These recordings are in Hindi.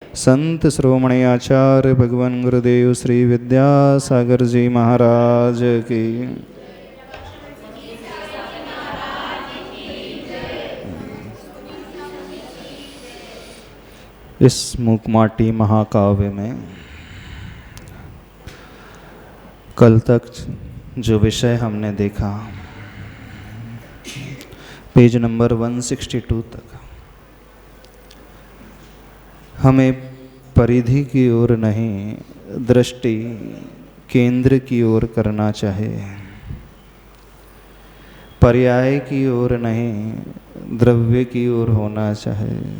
संत श्रोमणी आचार्य भगवान गुरुदेव श्री विद्यासागर जी महाराज की। इस मूकमाटी महाकाव्य में कल तक जो विषय हमने देखा, पेज नंबर 162 तक, हमें परिधि की ओर नहीं, दृष्टि केंद्र की ओर करना चाहिए। पर्याय की ओर नहीं, द्रव्य की ओर होना चाहिए।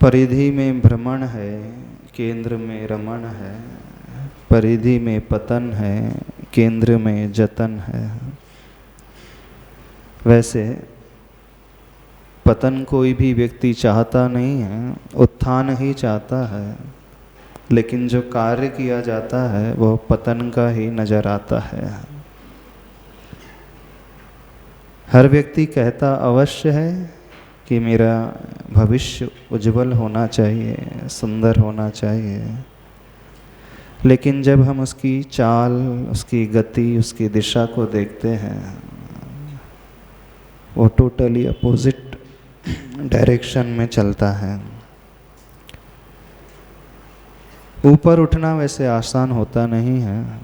परिधि में भ्रमण है, केंद्र में रमण है। परिधि में पतन है, केंद्र में जतन है। वैसे पतन कोई भी व्यक्ति चाहता नहीं है, उत्थान ही चाहता है, लेकिन जो कार्य किया जाता है वह पतन का ही नजर आता है। हर व्यक्ति कहता अवश्य है कि मेरा भविष्य उज्जवल होना चाहिए, सुंदर होना चाहिए, लेकिन जब हम उसकी चाल, उसकी गति, उसकी दिशा को देखते हैं, वो टोटली अपोजिट डायरेक्शन में चलता है। ऊपर उठना वैसे आसान होता नहीं है,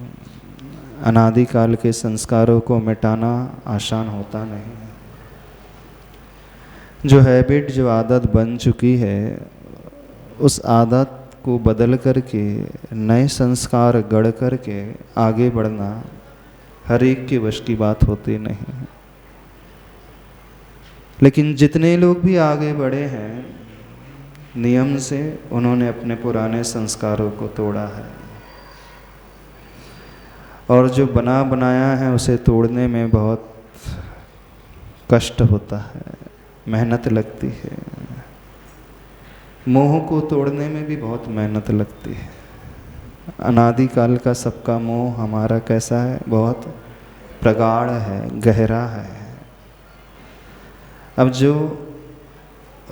अनादिकाल के संस्कारों को मिटाना आसान होता नहीं है। जो हैबिट, जो आदत बन चुकी है, उस आदत को बदल करके नए संस्कार गढ़ करके आगे बढ़ना हर एक के वश की बात होती नहीं। लेकिन जितने लोग भी आगे बढ़े हैं, नियम से उन्होंने अपने पुराने संस्कारों को तोड़ा है, और जो बना बनाया है उसे तोड़ने में बहुत कष्ट होता है, मेहनत लगती है। मोह को तोड़ने में भी बहुत मेहनत लगती है। अनादिकाल का सबका मोह हमारा कैसा है? बहुत प्रगाढ़ है, गहरा है। अब जो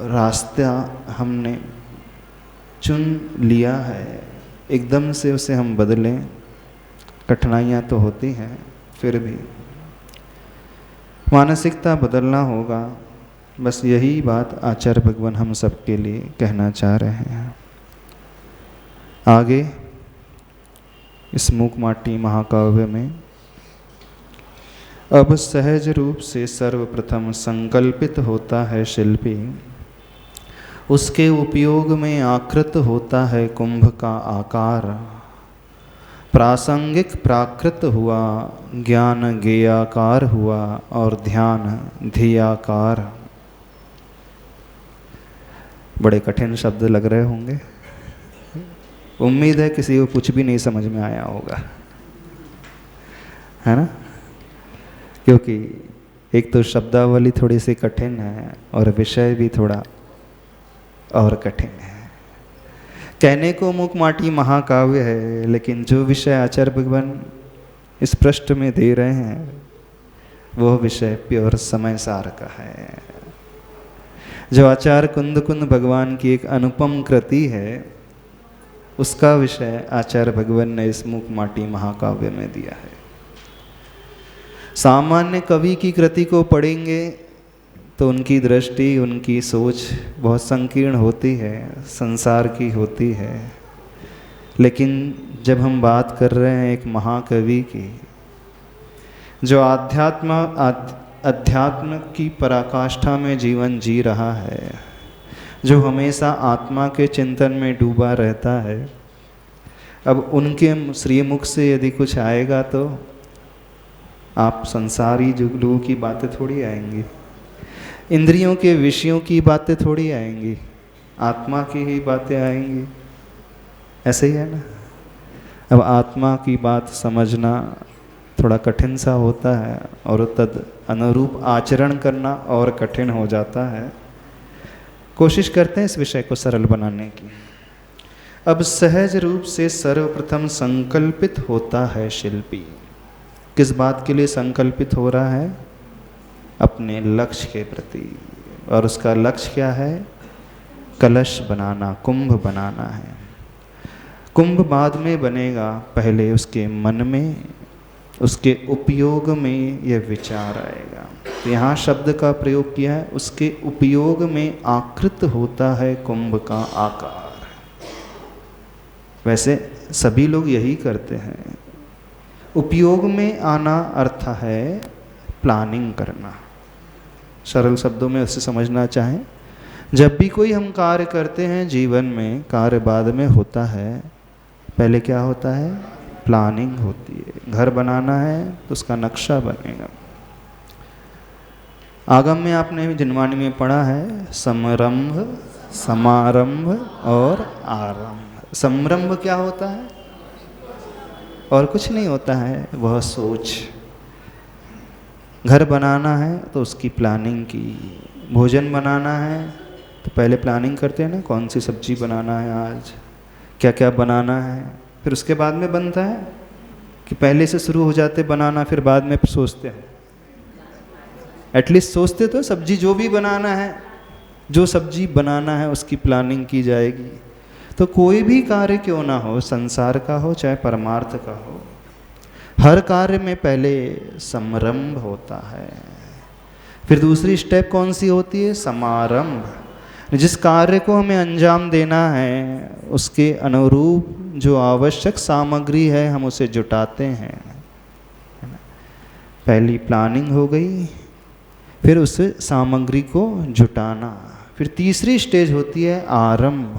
रास्ता हमने चुन लिया है, एकदम से उसे हम बदलें, कठिनाइयाँ तो होती हैं, फिर भी मानसिकता बदलना होगा। बस यही बात आचार्य भगवान हम सबके लिए कहना चाह रहे हैं। आगे इस मूकमाटी महाकाव्य में अब सहज रूप से सर्वप्रथम संकल्पित होता है शिल्पी, उसके उपयोग में आकृत होता है कुंभ का आकार। प्रासंगिक प्राकृत हुआ, ज्ञान गेयाकार हुआ, और ध्यान धियाकार। बड़े कठिन शब्द लग रहे होंगे, उम्मीद है किसी को कुछ भी नहीं समझ में आया होगा, है ना? क्योंकि एक तो शब्दावली थोड़ी सी कठिन है और विषय भी थोड़ा और कठिन है। कहने को मूकमाटी महाकाव्य है, लेकिन जो विषय आचार्य भगवान इस पृष्ठ में दे रहे हैं वो विषय प्योर समय सार का है। जो आचार्य कुंद कुंद भगवान की एक अनुपम कृति है, उसका विषय आचार्य भगवान ने इस मूकमाटी महाकाव्य में दिया है। सामान्य कवि की कृति को पढ़ेंगे तो उनकी दृष्टि, उनकी सोच बहुत संकीर्ण होती है, संसार की होती है। लेकिन जब हम बात कर रहे हैं एक महाकवि की, जो अध्यात्म की पराकाष्ठा में जीवन जी रहा है, जो हमेशा आत्मा के चिंतन में डूबा रहता है, अब उनके श्रीमुख से यदि कुछ आएगा तो आप संसारी जुगलू की बातें थोड़ी आएंगी, इंद्रियों के विषयों की बातें थोड़ी आएंगी, आत्मा की ही बातें आएंगी। ऐसे ही है ना? अब आत्मा की बात समझना थोड़ा कठिन सा होता है, और तद अनुरूप आचरण करना और कठिन हो जाता है। कोशिश करते हैं इस विषय को सरल बनाने की। अब सहज रूप से सर्वप्रथम संकल्पित होता है शिल्पी। किस बात के लिए संकल्पित हो रहा है? अपने लक्ष्य के प्रति। और उसका लक्ष्य क्या है? कलश बनाना, कुंभ बनाना है। कुंभ बाद में बनेगा, पहले उसके मन में, उसके उपयोग में यह विचार आएगा। तो यहाँ शब्द का प्रयोग किया है, उसके उपयोग में आकृत होता है कुंभ का आकार। वैसे सभी लोग यही करते हैं। उपयोग में आना अर्थ है प्लानिंग करना। सरल शब्दों में उसे समझना चाहें, जब भी कोई हम कार्य करते हैं जीवन में, कार्य बाद में होता है, पहले क्या होता है? प्लानिंग होती है। घर बनाना है तो उसका नक्शा बनेगा। आगम में आपने जिनवाणी में पढ़ा है समरंभ, समारंभ और आरंभ। समरंभ क्या होता है? और कुछ नहीं होता है, वह सोच। घर बनाना है तो उसकी प्लानिंग की। भोजन बनाना है तो पहले प्लानिंग करते हैं ना, कौन सी सब्जी बनाना है आज, क्या क्या बनाना है। फिर उसके बाद में बनता है कि पहले से शुरू हो जाते बनाना, फिर बाद में सोचते हैं। एटलीस्ट सोचते तो सब्जी जो भी बनाना है, जो सब्जी बनाना है उसकी प्लानिंग की जाएगी। तो कोई भी कार्य क्यों ना हो, संसार का हो चाहे परमार्थ का हो, हर कार्य में पहले समारंभ होता है। फिर दूसरी स्टेप कौन सी होती है? समारंभ। जिस कार्य को हमें अंजाम देना है उसके अनुरूप जो आवश्यक सामग्री है हम उसे जुटाते हैं। पहली प्लानिंग हो गई, फिर उस सामग्री को जुटाना। फिर तीसरी स्टेज होती है आरंभ,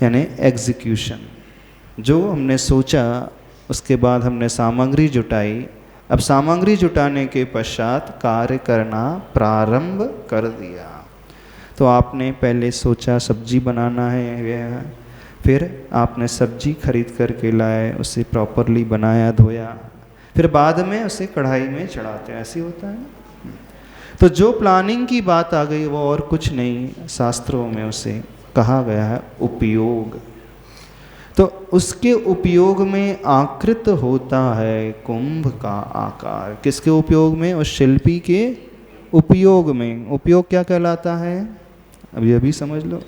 यानी एग्जीक्यूशन। जो हमने सोचा उसके बाद हमने सामग्री जुटाई, अब सामग्री जुटाने के पश्चात कार्य करना प्रारंभ कर दिया। तो आपने पहले सोचा सब्जी बनाना है, फिर आपने सब्जी खरीद कर के लाए, उसे प्रॉपरली बनाया, धोया, फिर बाद में उसे कढ़ाई में चढ़ाते हैं। ऐसे होता है ना। तो जो प्लानिंग की बात आ गई वो और कुछ नहीं, शास्त्रों में उसे कहा गया है उपयोग। तो उसके उपयोग में आकृत होता है कुंभ का आकार। किसके उपयोग में? उस शिल्पी के उपयोग में। उपयोग क्या कहलाता है? अभी समझ लो।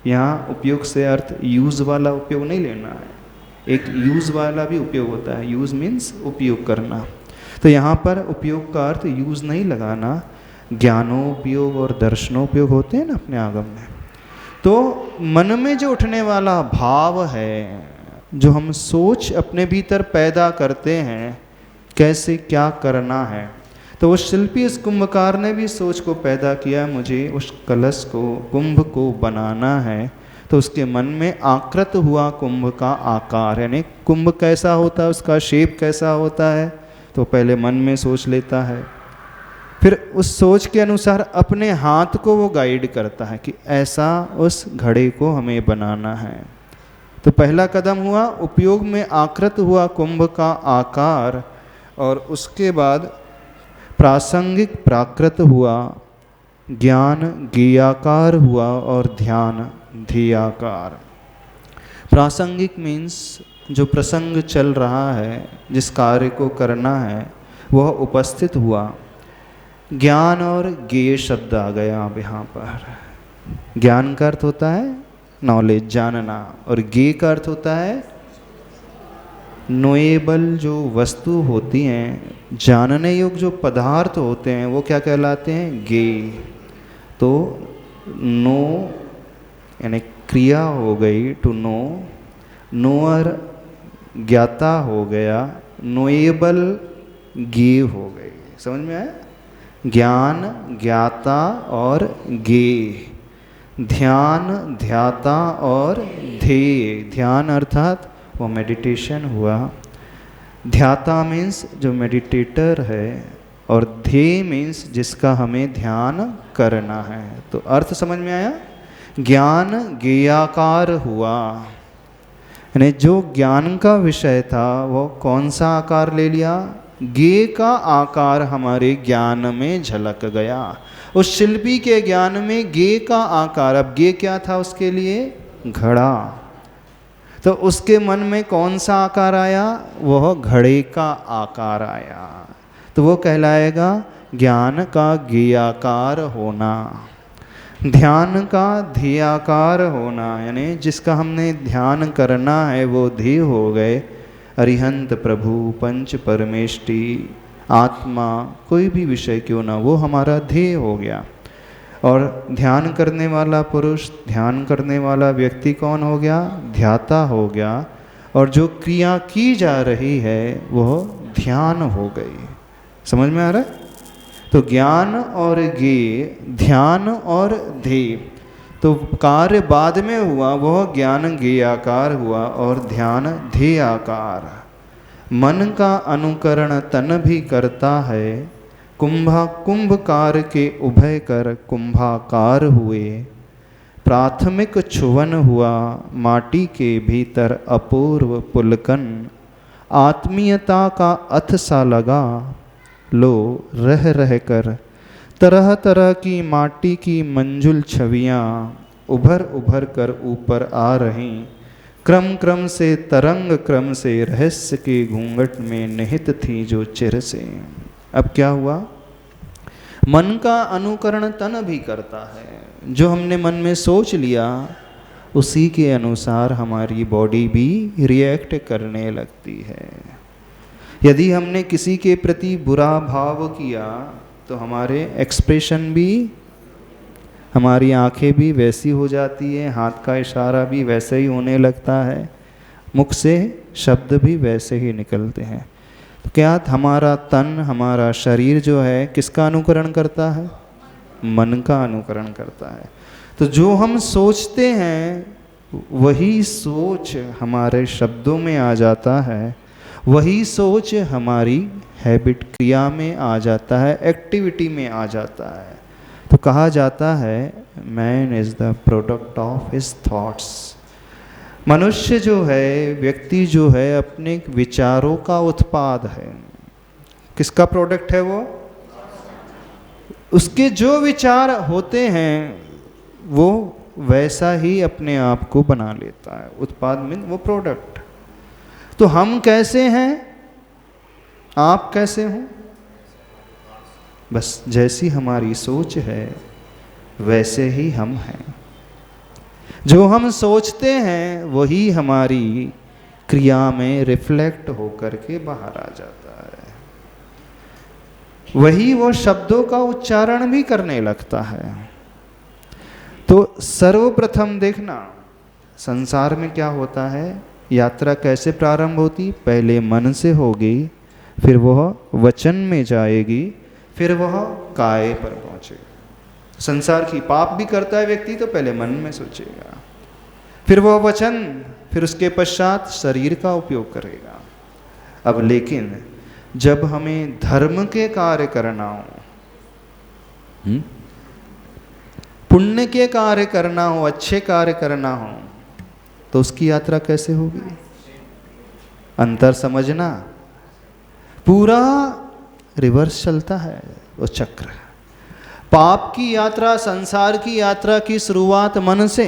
यहाँ उपयोग से अर्थ यूज वाला उपयोग नहीं लेना है, एक यूज वाला भी उपयोग होता है। यूज मीन्स उपयोग करना। तो यहाँ पर उपयोग का अर्थ यूज नहीं लगाना, ज्ञानोपयोग और दर्शनोपयोग होते हैं ना अपने आगम में। तो मन में जो उठने वाला भाव है, जो हम सोच अपने भीतर पैदा करते हैं कैसे क्या करना है, तो उस शिल्पी, उस कुंभकार ने भी सोच को पैदा किया, मुझे उस कलश को, कुंभ को बनाना है। तो उसके मन में आकृत हुआ कुंभ का आकार, यानी कुंभ कैसा होता है, उसका शेप कैसा होता है, तो पहले मन में सोच लेता है। फिर उस सोच के अनुसार अपने हाथ को वो गाइड करता है कि ऐसा उस घड़े को हमें बनाना है। तो पहला कदम हुआ उपयोग में आकृत हुआ कुंभ का आकार, और उसके बाद प्रासंगिक प्राकृत हुआ, ज्ञान ज्ञेयाकार हुआ, और ध्यान ध्येयाकार। प्रासंगिक मीन्स जो प्रसंग चल रहा है, जिस कार्य को करना है वह उपस्थित हुआ। ज्ञान और ज्ञेय शब्द आ गया अब यहाँ पर। ज्ञान का अर्थ होता है नॉलेज, जानना, और ज्ञेय का अर्थ होता है नोएबल जो वस्तु होती हैं, जानने योग्य जो पदार्थ होते हैं, वो क्या कहलाते हैं? ज्ञेय। तो नो यानी क्रिया हो गई, टू नो, नोअर ज्ञाता हो गया, नोएबल ज्ञेय हो गई। समझ में आया? ज्ञान, ज्ञाता और ज्ञेय। ध्यान, ध्याता और ध्येय। ध्यान अर्थात वो मेडिटेशन हुआ, ध्याता मीन्स जो मेडिटेटर है, और ध्येय मीन्स जिसका हमें ध्यान करना है। तो अर्थ समझ में आया? ज्ञान ज्ञेयाकार हुआ, यानी जो ज्ञान का विषय था वो कौन सा आकार ले लिया? ज्ञेय का आकार हमारे ज्ञान में झलक गया। उस शिल्पी के ज्ञान में ज्ञेय का आकार। अब ज्ञेय क्या था उसके लिए? घड़ा। तो उसके मन में कौन सा आकार आया? वह घड़े का आकार आया। तो वो कहलाएगा ज्ञान का ज्ञेयाकार होना। ध्यान का ध्येयाकार होना, यानी जिसका हमने ध्यान करना है वो ध्येय हो गए। अरिहंत प्रभु, पंच परमेष्टि, आत्मा, कोई भी विषय क्यों ना, वो हमारा ध्येय हो गया। और ध्यान करने वाला पुरुष, ध्यान करने वाला व्यक्ति कौन हो गया? ध्याता हो गया। और जो क्रिया की जा रही है वह ध्यान हो गई। समझ में आ रहा है? तो ज्ञान और ज्ञेय, ध्यान और ध्येय, तो कार्य बाद में हुआ, वह ज्ञान ज्ञेयाकार हुआ और ध्यान ध्येयाकार। मन का अनुकरण तन भी करता है, कुंभकार के उभय कर कुंभाकार हुए। प्राथमिक छुवन हुआ माटी के भीतर अपूर्व पुलकन, आत्मीयता का अथ सा लगा लो रह रह कर। तरह तरह की माटी की मंजुल छवियाँ उभर उभर कर ऊपर आ रहीं, क्रम क्रम से तरंग क्रम से रहस्य के घूंघट में निहित थी जो चिर से। अब क्या हुआ? मन का अनुकरण तन भी करता है। जो हमने मन में सोच लिया उसी के अनुसार हमारी बॉडी भी रिएक्ट करने लगती है। यदि हमने किसी के प्रति बुरा भाव किया तो हमारे एक्सप्रेशन भी, हमारी आंखें भी वैसी हो जाती है, हाथ का इशारा भी वैसे ही होने लगता है, मुख से शब्द भी वैसे ही निकलते हैं। तो क्या हमारा तन, हमारा शरीर जो है किसका अनुकरण करता है? मन का अनुकरण करता है। तो जो हम सोचते हैं वही सोच हमारे शब्दों में आ जाता है, वही सोच हमारी हैबिट, क्रिया में आ जाता है, एक्टिविटी में आ जाता है। तो कहा जाता है man is the product of his thoughts. मनुष्य जो है, व्यक्ति जो है, अपने विचारों का उत्पाद है। किसका प्रोडक्ट है वो? उसके जो विचार होते हैं वो वैसा ही अपने आप को बना लेता है। उत्पाद मीन वो प्रोडक्ट। तो हम कैसे हैं? आप कैसे हो? बस जैसी हमारी सोच है वैसे ही हम हैं। जो हम सोचते हैं वही हमारी क्रिया में रिफ्लेक्ट होकर के बाहर आ जाता है। वही वो शब्दों का उच्चारण भी करने लगता है। तो सर्वप्रथम देखना, संसार में क्या होता है, यात्रा कैसे प्रारंभ होती? पहले मन से होगी, फिर वह वचन में जाएगी, फिर वह काय पर पहुंचेगी। संसार की पाप भी करता है व्यक्ति तो पहले मन में सोचेगा, फिर वह वचन, फिर उसके पश्चात शरीर का उपयोग करेगा। अब लेकिन जब हमें धर्म के कार्य करना हो, पुण्य के कार्य करना हो, अच्छे कार्य करना हो, तो उसकी यात्रा कैसे होगी? अंतर समझना, पूरा रिवर्स चलता है वो चक्र। पाप की यात्रा, संसार की यात्रा की शुरुआत मन से,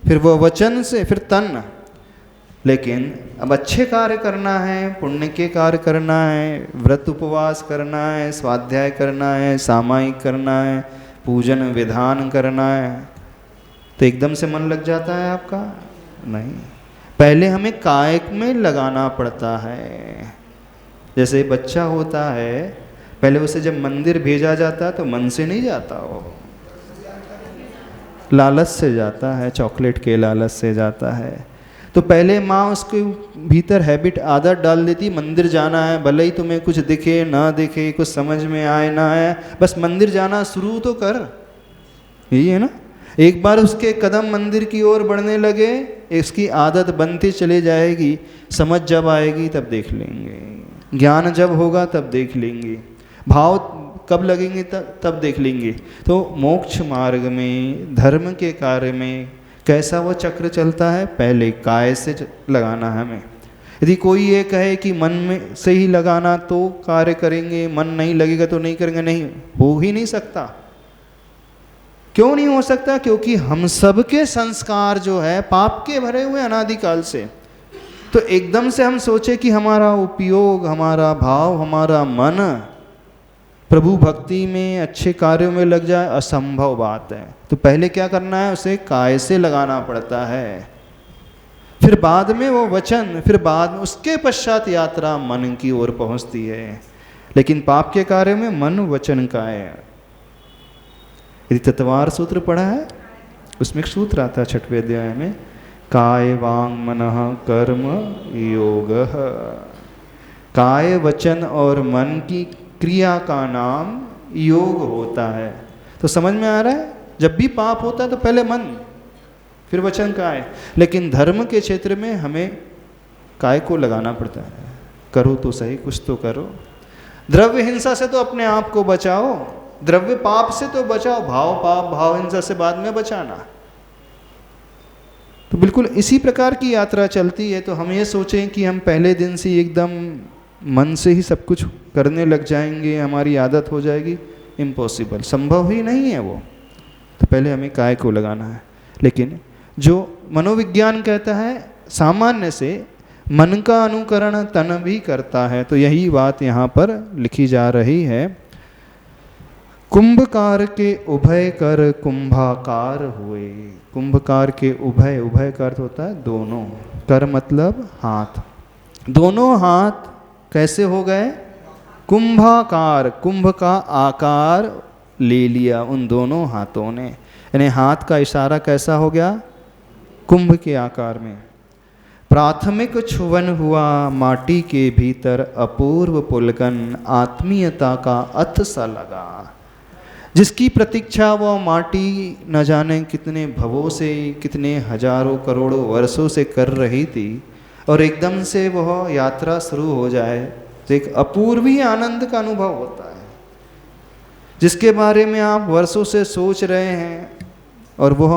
फिर वो वचन से, फिर तन। लेकिन अब अच्छे कार्य करना है, पुण्य के कार्य करना है, व्रत उपवास करना है, स्वाध्याय करना है, सामायिक करना है, पूजन विधान करना है, तो एकदम से मन लग जाता है आपका? नहीं, पहले हमें कायक में लगाना पड़ता है। जैसे बच्चा होता है, पहले उसे जब मंदिर भेजा जाता है तो मन से नहीं जाता, वो लालच से जाता है, चॉकलेट के लालच से जाता है। तो पहले माँ उसके भीतर हैबिट, आदत डाल देती, मंदिर जाना है, भले ही तुम्हें कुछ दिखे ना दिखे, कुछ समझ में आए ना आए, बस मंदिर जाना शुरू तो कर। यही है ना? एक बार उसके कदम मंदिर की ओर बढ़ने लगे, इसकी आदत बनती चली जाएगी। समझ जब आएगी तब देख लेंगे, ज्ञान जब होगा तब देख लेंगे, भाव कब लगेंगे तब देख लेंगे। तो मोक्ष मार्ग में, धर्म के कार्य में कैसा वो चक्र चलता है? पहले काय से लगाना है हमें। यदि कोई ये कहे कि मन में से ही लगाना तो कार्य करेंगे, मन नहीं लगेगा तो नहीं करेंगे, नहीं, हो ही नहीं सकता। क्यों नहीं हो सकता? क्योंकि हम सबके संस्कार जो है पाप के भरे हुए अनादिकाल से। तो एकदम से हम सोचे कि हमारा उपयोग, हमारा भाव, हमारा मन प्रभु भक्ति में अच्छे कार्यों में लग जाए असंभव बात है। तो पहले क्या करना है, उसे काय से लगाना पड़ता है, फिर बाद में वो वचन, फिर बाद में उसके पश्चात यात्रा मन की ओर पहुंचती है। लेकिन पाप के कार्य में मन वचन काय। यदि तत्वार सूत्र पढ़ा है उसमें एक सूत्र आता है 6वें अध्याय में, काय वांग मनः कर्म योग। काय वचन और मन की क्रिया का नाम योग होता है। तो समझ में आ रहा है, जब भी पाप होता है तो पहले मन फिर वचन काय। लेकिन धर्म के क्षेत्र में हमें काय को लगाना पड़ता है। करो तो सही, कुछ तो करो। द्रव्य हिंसा से तो अपने आप को बचाओ, द्रव्य पाप से तो बचाओ, भाव पाप भाव हिंसा से बाद में बचाना। तो बिल्कुल इसी प्रकार की यात्रा चलती है। तो हम ये सोचें कि हम पहले दिन से एकदम मन से ही सब कुछ करने लग जाएंगे, हमारी आदत हो जाएगी, इम्पॉसिबल, संभव ही नहीं है वो। तो पहले हमें काय को लगाना है। लेकिन जो मनोविज्ञान कहता है सामान्य से मन का अनुकरण तन भी करता है। तो यही बात यहाँ पर लिखी जा रही है। कुंभकार के उभय कर कुंभाकार हुए। कुंभकार के उभय, उभय का अर्थ होता है दोनों, कर मतलब हाथ, दोनों हाथ कैसे हो गए, कुंभाकार, कुंभ का आकार ले लिया उन दोनों हाथों ने। यानी हाथ का इशारा कैसा हो गया, कुंभ के आकार में। प्राथमिक छुवन हुआ माटी के भीतर अपूर्व पुलकन, आत्मीयता का अथ सा लगा। जिसकी प्रतीक्षा वो माटी न जाने कितने भवों से, कितने हजारों करोड़ों वर्षों से कर रही थी, और एकदम से वह यात्रा शुरू हो जाए तो एक अपूर्वी आनंद का अनुभव होता है, जिसके बारे में आप वर्षों से सोच रहे हैं और वह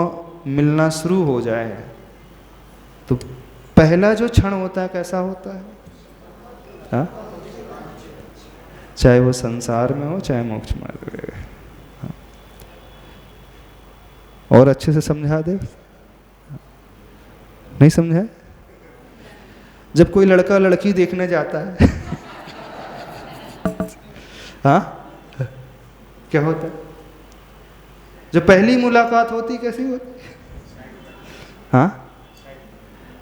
मिलना शुरू हो जाए। तो पहला जो क्षण होता है कैसा होता है, हाँ? चाहे वो संसार में हो चाहे मोक्ष मार्ग में। और अच्छे से समझा दे, नहीं समझा? जब कोई लड़का लड़की देखने जाता है हाँ, क्या होता है? जब पहली मुलाकात होती कैसी होती? हाँ,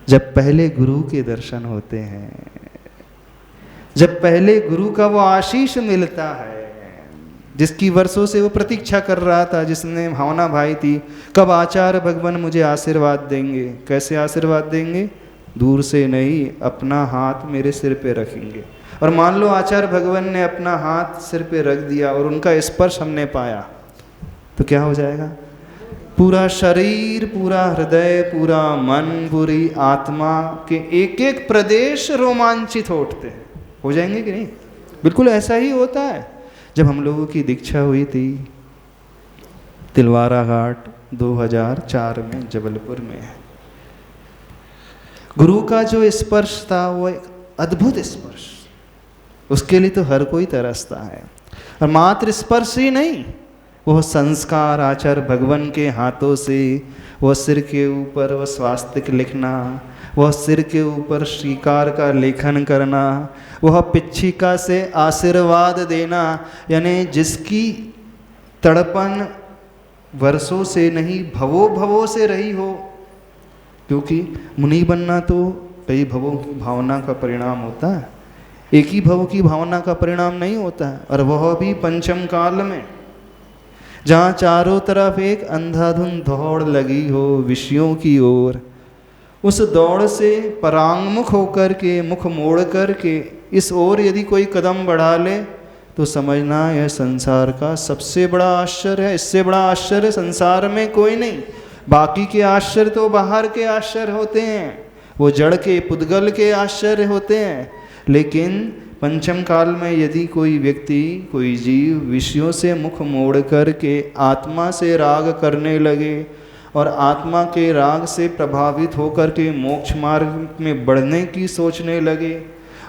जब पहले गुरु के दर्शन होते हैं, जब पहले गुरु का वो आशीष मिलता है, जिसकी वर्षों से वो प्रतीक्षा कर रहा था, जिसने भावना भाई थी, कब आचार्य भगवान मुझे आशीर्वाद देंगे। कैसे आशीर्वाद देंगे? दूर से नहीं, अपना हाथ मेरे सिर पे रखेंगे। और मान लो आचार्य भगवान ने अपना हाथ सिर पे रख दिया और उनका स्पर्श हमने पाया, तो क्या हो जाएगा? पूरा शरीर, पूरा हृदय, पूरा मन, पूरी आत्मा के एक एक प्रदेश रोमांचित होते हैं, हो जाएंगे कि नहीं? बिल्कुल ऐसा ही होता है। जब हम लोगों की दीक्षा हुई थी तिलवारा घाट 2004 में जबलपुर में, गुरु का जो स्पर्श था वो एक अद्भुत स्पर्श, उसके लिए तो हर कोई तरसता है। और मात्र स्पर्श ही नहीं, वह संस्कार आचार्य भगवान के हाथों से, वह सिर के ऊपर वह स्वास्तिक लिखना, वह सिर के ऊपर श्रीकार का लेखन करना, वह पिच्छिका से आशीर्वाद देना, यानी जिसकी तड़पन वर्षों से नहीं भवों भवों से रही हो, क्योंकि मुनि बनना तो कई भवों की भावना का परिणाम होता है, एक ही भव की भावना का परिणाम नहीं होता है। और वह भी पंचम काल में, जहाँ चारों तरफ एक अंधाधुंध दौड़ लगी हो विषयों की ओर, उस दौड़ से परांगमुख होकर के, मुख मोड़ कर के इस ओर यदि कोई कदम बढ़ा ले तो समझना यह संसार का सबसे बड़ा आश्चर्य है। इससे बड़ा आश्चर्य संसार में कोई नहीं। बाकी के आश्चर्य तो बाहर के आश्चर्य होते हैं, वो जड़ के पुद्गल के आश्चर्य होते हैं। लेकिन पंचम काल में यदि कोई व्यक्ति, कोई जीव विषयों से मुख मोड़ कर के आत्मा से राग करने लगे और आत्मा के राग से प्रभावित होकर के मोक्ष मार्ग में बढ़ने की सोचने लगे,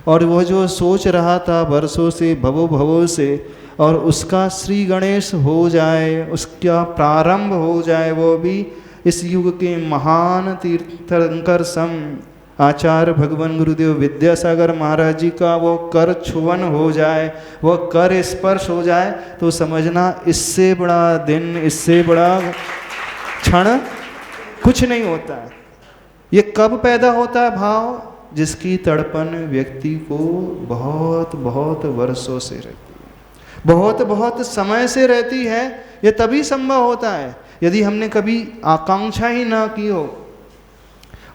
और वह जो सोच रहा था वर्षों से भवों भवों से, और उसका श्री गणेश हो जाए, उसका प्रारंभ हो जाए, वो भी इस युग के महान तीर्थंकर सम आचार्य भगवान गुरुदेव विद्यासागर महाराज जी का वो कर छुवन हो जाए, वो कर स्पर्श हो जाए, तो समझना इससे बड़ा दिन, इससे बड़ा क्षण कुछ नहीं होता है। ये कब पैदा होता है भाव? जिसकी तड़पन व्यक्ति को बहुत बहुत वर्षों से रहती है, बहुत बहुत समय से रहती है। ये तभी संभव होता है यदि हमने कभी आकांक्षा ही ना की हो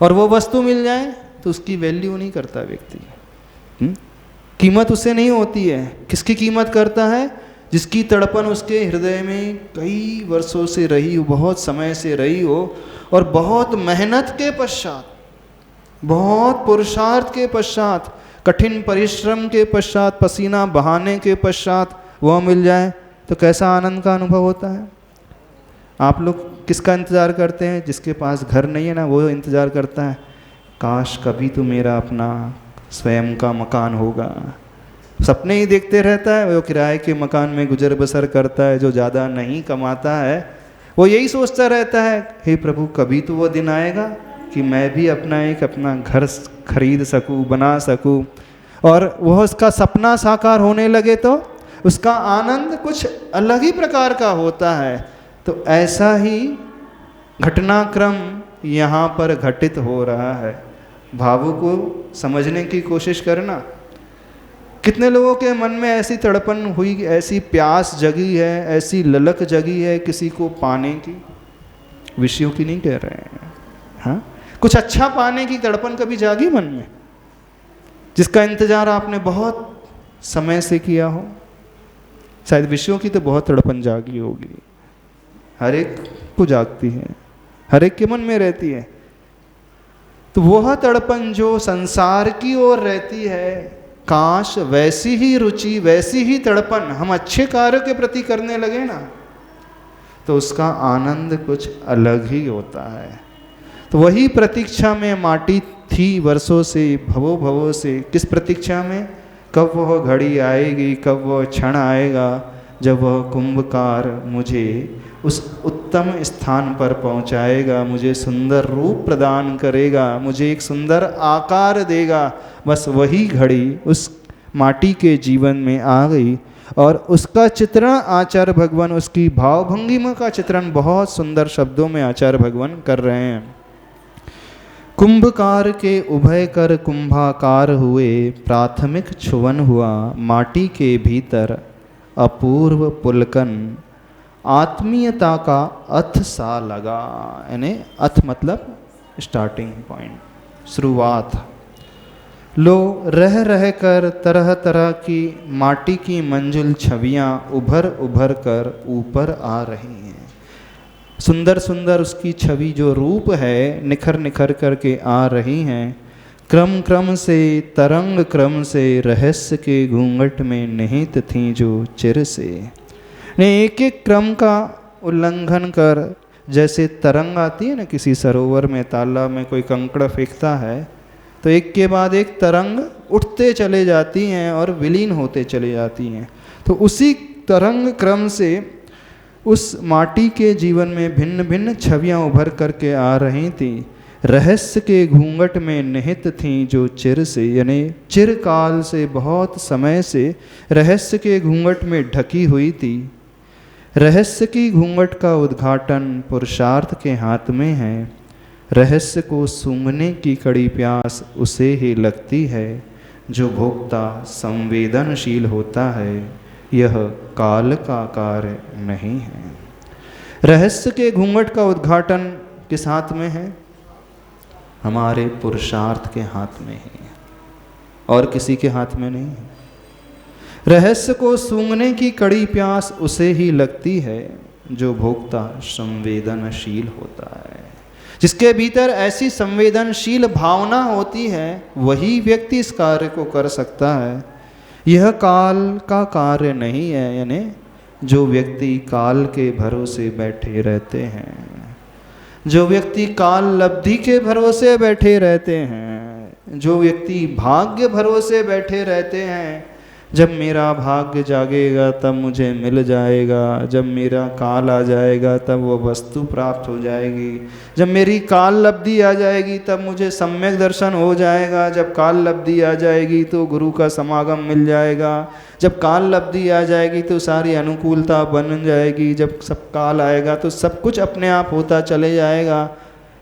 और वो वस्तु मिल जाए तो उसकी वैल्यू नहीं करता व्यक्ति, कीमत उसे नहीं होती है। किसकी कीमत करता है? जिसकी तड़पन उसके हृदय में कई वर्षों से रही हो, बहुत समय से रही हो, और बहुत मेहनत के पश्चात, बहुत पुरुषार्थ के पश्चात, कठिन परिश्रम के पश्चात, पसीना बहाने के पश्चात वह मिल जाए तो कैसा आनंद का अनुभव होता है। आप लोग किसका इंतज़ार करते हैं? जिसके पास घर नहीं है ना, वो इंतज़ार करता है काश कभी तो मेरा अपना स्वयं का मकान होगा। सपने ही देखते रहता है। वो किराए के मकान में गुजर बसर करता है। जो ज़्यादा नहीं कमाता है वो यही सोचता रहता है, हे प्रभु कभी तो वो दिन आएगा कि मैं भी अपना घर खरीद सकूं, बना सकूं, और वह उसका सपना साकार होने लगे तो उसका आनंद कुछ अलग ही प्रकार का होता है। तो ऐसा ही घटनाक्रम यहाँ पर घटित हो रहा है। भावों को समझने की कोशिश करना। कितने लोगों के मन में ऐसी तड़पन हुई, ऐसी प्यास जगी है, ऐसी ललक जगी है किसी को पाने की, विषयों की नहीं कह रहे हैं, हाँ, कुछ अच्छा पाने की तड़पन कभी जागी मन में, जिसका इंतजार आपने बहुत समय से किया हो। शायद विषयों की तो बहुत तड़पन जागी होगी, हर एक को जागती है, हर एक के मन में रहती है। तो वह तड़पन जो संसार की ओर रहती है, काश वैसी ही रुचि, वैसी ही तड़पन हम अच्छे कार्य के प्रति करने लगे ना, तो उसका आनंद कुछ अलग ही होता है। तो वही प्रतीक्षा में माटी थी वर्षों से, भवों भवों से। किस प्रतीक्षा में? कब वह घड़ी आएगी, कब वह क्षण आएगा जब वह कुंभकार मुझे उस उत्तम स्थान पर पहुंचाएगा, मुझे सुंदर रूप प्रदान करेगा, मुझे एक सुंदर आकार देगा। बस वही घड़ी उस माटी के जीवन में आ गई और उसका चित्रण आचार्य भगवान, उसकी भावभंगिमा का चित्रण बहुत सुंदर शब्दों में आचार्य भगवान कर रहे हैं। कुंभकार के उभय कर कुंभाकार हुए, प्राथमिक छुवन हुआ माटी के भीतर अपूर्व पुलकन, आत्मीयता का अथ सा लगा। यानी अथ मतलब स्टार्टिंग पॉइंट, शुरुआत। लो रह रह कर तरह तरह की माटी की मंजुल छवियाँ उभर उभर कर ऊपर आ रही हैं। सुंदर सुंदर उसकी छवि जो रूप है निखर निखर करके आ रही हैं। क्रम क्रम से, तरंग क्रम से रहस्य के घूंघट में निहित थीं जो चिर से। ने एक एक क्रम का उल्लंघन कर, जैसे तरंग आती है ना किसी सरोवर में, तालाब में कोई कंकड़ फेंकता है तो एक के बाद एक तरंग उठते चले जाती हैं और विलीन होते चले जाती हैं। तो उसी तरंग क्रम से उस माटी के जीवन में भिन्न भिन्न छवियाँ उभर करके आ रही थीं। रहस्य के घूंघट में निहित थीं जो चिर से, यानी चिरकाल से, बहुत समय से रहस्य के घूंघट में ढकी हुई थी। रहस्य की घूंघट का उद्घाटन पुरुषार्थ के हाथ में है। रहस्य को सूंघने की कड़ी प्यास उसे ही लगती है जो भोक्ता संवेदनशील होता है। यह काल का कार्य नहीं है। रहस्य के घूंघट का उद्घाटन किस हाथ में है? हमारे पुरुषार्थ के हाथ में है और किसी के हाथ में नहीं है। रहस्य को सूंघने की कड़ी प्यास उसे ही लगती है जो भोक्ता संवेदनशील होता है। जिसके भीतर ऐसी संवेदनशील भावना होती है वही व्यक्ति इस कार्य को कर सकता है। यह काल का कार्य नहीं है, यानी जो व्यक्ति काल के भरोसे बैठे रहते हैं, जो व्यक्ति काल लब्धि के भरोसे बैठे रहते हैं, जो व्यक्ति भाग्य भरोसे बैठे रहते हैं, जब मेरा भाग्य जागेगा तब मुझे मिल जाएगा, जब मेरा काल आ जाएगा तब वो वस्तु प्राप्त हो जाएगी, जब मेरी काल लब्धि आ जाएगी तब मुझे सम्यक दर्शन हो जाएगा, जब काल लब्धि आ जाएगी तो गुरु का समागम मिल जाएगा, जब काल लब्धि आ जाएगी तो सारी अनुकूलता बन जाएगी, जब सब काल आएगा तो सब कुछ अपने आप होता चले जाएगा।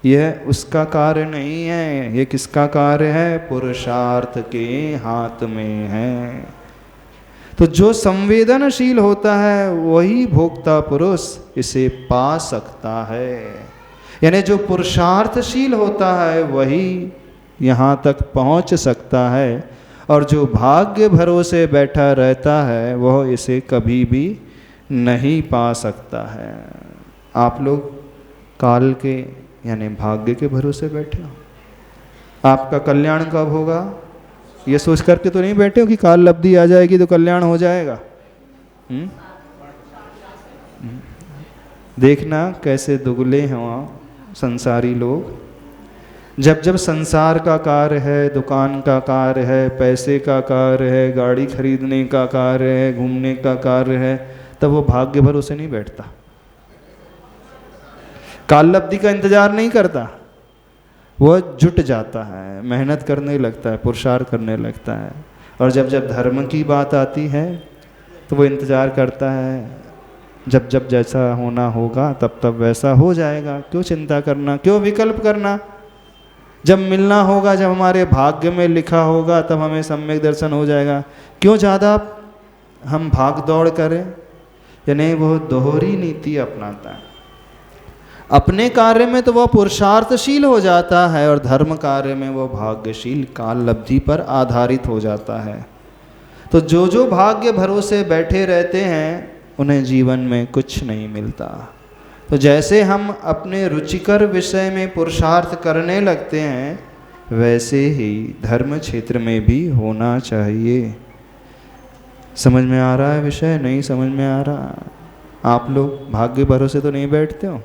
यह उसका कार्य नहीं है, ये किसका कार्य है? पुरुषार्थ के हाथ में है। तो जो संवेदनशील होता है वही भोक्ता पुरुष इसे पा सकता है, यानी जो पुरुषार्थशील होता है वही यहाँ तक पहुँच सकता है, और जो भाग्य भरोसे बैठा रहता है वह इसे कभी भी नहीं पा सकता है। आप लोग काल के यानी भाग्य के भरोसे बैठे हो। आपका कल्याण कब होगा ये सोच करके तो नहीं बैठे हो कि काल लब्धि आ जाएगी तो कल्याण हो जाएगा। देखना कैसे दुगले हैं वहाँ संसारी लोग। जब जब संसार का कार्य है, दुकान का कार्य है, पैसे का कार्य है, गाड़ी खरीदने का कार्य है, घूमने का कार्य है, तब वो भाग्य भरोसे नहीं बैठता, काल लब्धि का इंतजार नहीं करता, वह जुट जाता है, मेहनत करने लगता है, पुरुषार्थ करने लगता है। और जब जब धर्म की बात आती है तो वो इंतज़ार करता है, जब जब जैसा होना होगा तब तब वैसा हो जाएगा, क्यों चिंता करना, क्यों विकल्प करना। जब मिलना होगा, जब हमारे भाग्य में लिखा होगा तब हमें सम्यक दर्शन हो जाएगा, क्यों ज़्यादा हम भाग दौड़ करें। यानी वो दोहरी नीति अपनाता है। अपने कार्य में तो वह पुरुषार्थशील हो जाता है और धर्म कार्य में वह भाग्यशील काल लब्धि पर आधारित हो जाता है। तो जो जो भाग्य भरोसे बैठे रहते हैं उन्हें जीवन में कुछ नहीं मिलता। तो जैसे हम अपने रुचिकर विषय में पुरुषार्थ करने लगते हैं वैसे ही धर्म क्षेत्र में भी होना चाहिए। समझ में आ रहा है विषय? नहीं समझ में आ रहा? आप लोग भाग्य भरोसे तो नहीं बैठते हो,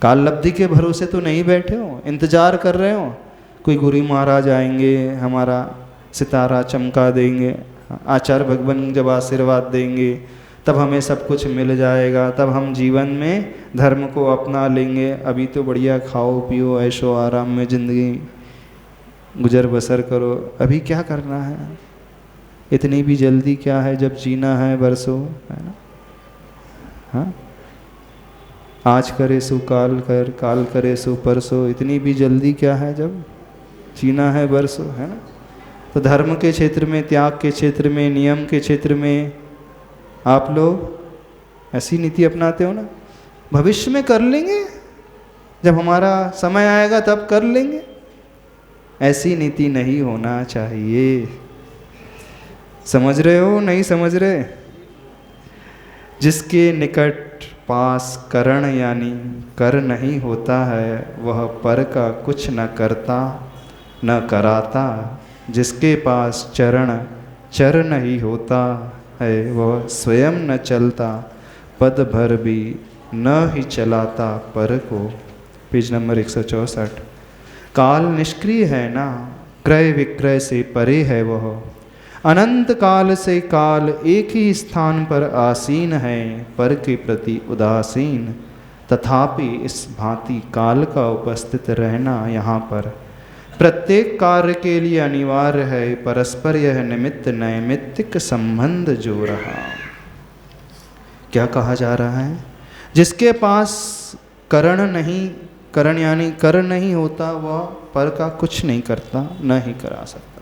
काल लब्धि के भरोसे तो नहीं बैठे हो, इंतजार कर रहे हो कोई गुरु महाराज आएंगे, हमारा सितारा चमका देंगे, आचार्य भगवान जब आशीर्वाद देंगे तब हमें सब कुछ मिल जाएगा, तब हम जीवन में धर्म को अपना लेंगे। अभी तो बढ़िया खाओ पियो ऐशो आराम में ज़िंदगी गुजर बसर करो। अभी क्या करना है, इतनी भी जल्दी क्या है जब जीना है बरसों, है ना। हाँ, आज करे सो काल कर, काल करे सो परसों, इतनी भी जल्दी क्या है जब जीना है बरसों, है ना। तो धर्म के क्षेत्र में, त्याग के क्षेत्र में, नियम के क्षेत्र में आप लोग ऐसी नीति अपनाते हो ना, भविष्य में कर लेंगे, जब हमारा समय आएगा तब कर लेंगे। ऐसी नीति नहीं होना चाहिए। समझ रहे हो? नहीं समझ रहे? जिसके निकट पास करण यानी कर नहीं होता है वह पर का कुछ न करता न कराता। जिसके पास चरण चर नहीं होता है वह स्वयं न चलता, पद भर भी न ही चलाता पर को। Page number 164। काल निष्क्रिय है ना, क्रय विक्रय से परे है वह। अनंत काल से काल एक ही स्थान पर आसीन है, पर के प्रति उदासीन। तथापि इस भांति काल का उपस्थित रहना यहाँ पर प्रत्येक कार्य के लिए अनिवार्य है। परस्पर यह निमित्त नैमित्तिक संबंध जो रहा। क्या कहा जा रहा है? जिसके पास करण नहीं, करण यानी कर नहीं होता वह पर का कुछ नहीं करता, न ही करा सकता।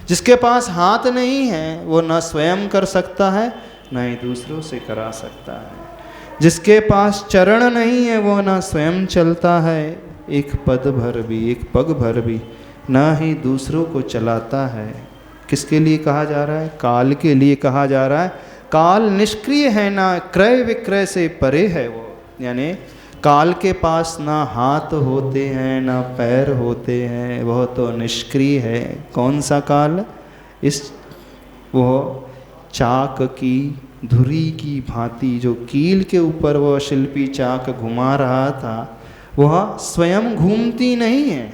जिसके पास हाथ नहीं है वो न स्वयं कर सकता है न ही दूसरों से करा सकता है। जिसके पास चरण नहीं है वो न स्वयं चलता है, एक पद भर भी, एक पग भर भी, न ही दूसरों को चलाता है। किसके लिए कहा जा रहा है? काल के लिए कहा जा रहा है। काल निष्क्रिय है ना, क्रय विक्रय से परे है वो। यानी काल के पास ना हाथ होते हैं ना पैर होते हैं, वह तो निष्क्रिय है। कौन सा काल? इस वह चाक की धुरी की भांति जो कील के ऊपर वह शिल्पी चाक घुमा रहा था वह स्वयं घूमती नहीं है,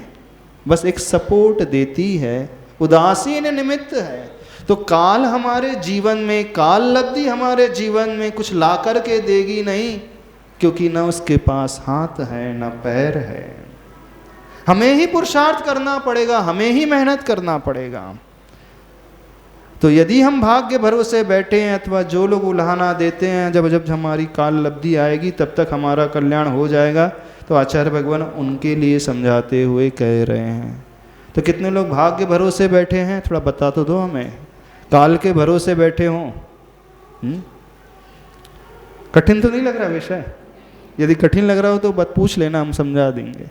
बस एक सपोर्ट देती है, उदासीन निमित्त है। तो काल हमारे जीवन में, काल लब्धि हमारे जीवन में कुछ ला कर के देगी नहीं, क्योंकि ना उसके पास हाथ है ना पैर है। हमें ही पुरुषार्थ करना पड़ेगा, हमें ही मेहनत करना पड़ेगा। तो यदि हम भाग्य भरोसे बैठे हैं अथवा जो लोग उल्हाना देते हैं जब जब हमारी काल लब्धि आएगी तब तक हमारा कल्याण हो जाएगा, तो आचार्य भगवान उनके लिए समझाते हुए कह रहे हैं। तो कितने लोग भाग्य भरोसे बैठे हैं, थोड़ा बता तो दो हमें। काल के भरोसे बैठे हों, कठिन तो नहीं लग रहा विषय? यदि कठिन लग रहा हो तो बात पूछ लेना, हम समझा देंगे।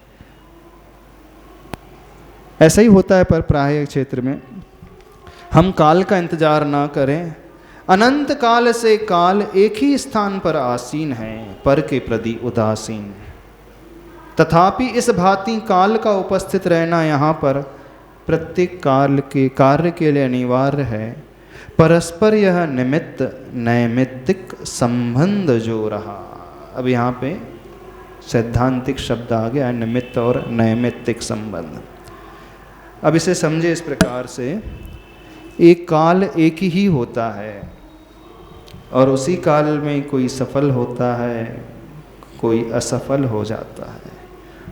ऐसा ही होता है पर प्राय क्षेत्र में। हम काल का इंतजार ना करें। अनंत काल से काल एक ही स्थान पर आसीन है, पर के प्रति उदासीन। तथापि इस भांति काल का उपस्थित रहना यहाँ पर प्रत्येक काल के कार्य के लिए अनिवार्य है। परस्पर यह निमित्त नैमित्तिक संबंध जो रहा। अब यहाँ पे सैद्धांतिक शब्द आ गया, निमित्त और नैमित्तिक संबंध। अब इसे समझे इस प्रकार से, एक काल एक ही होता है और उसी काल में कोई सफल होता है, कोई असफल हो जाता है।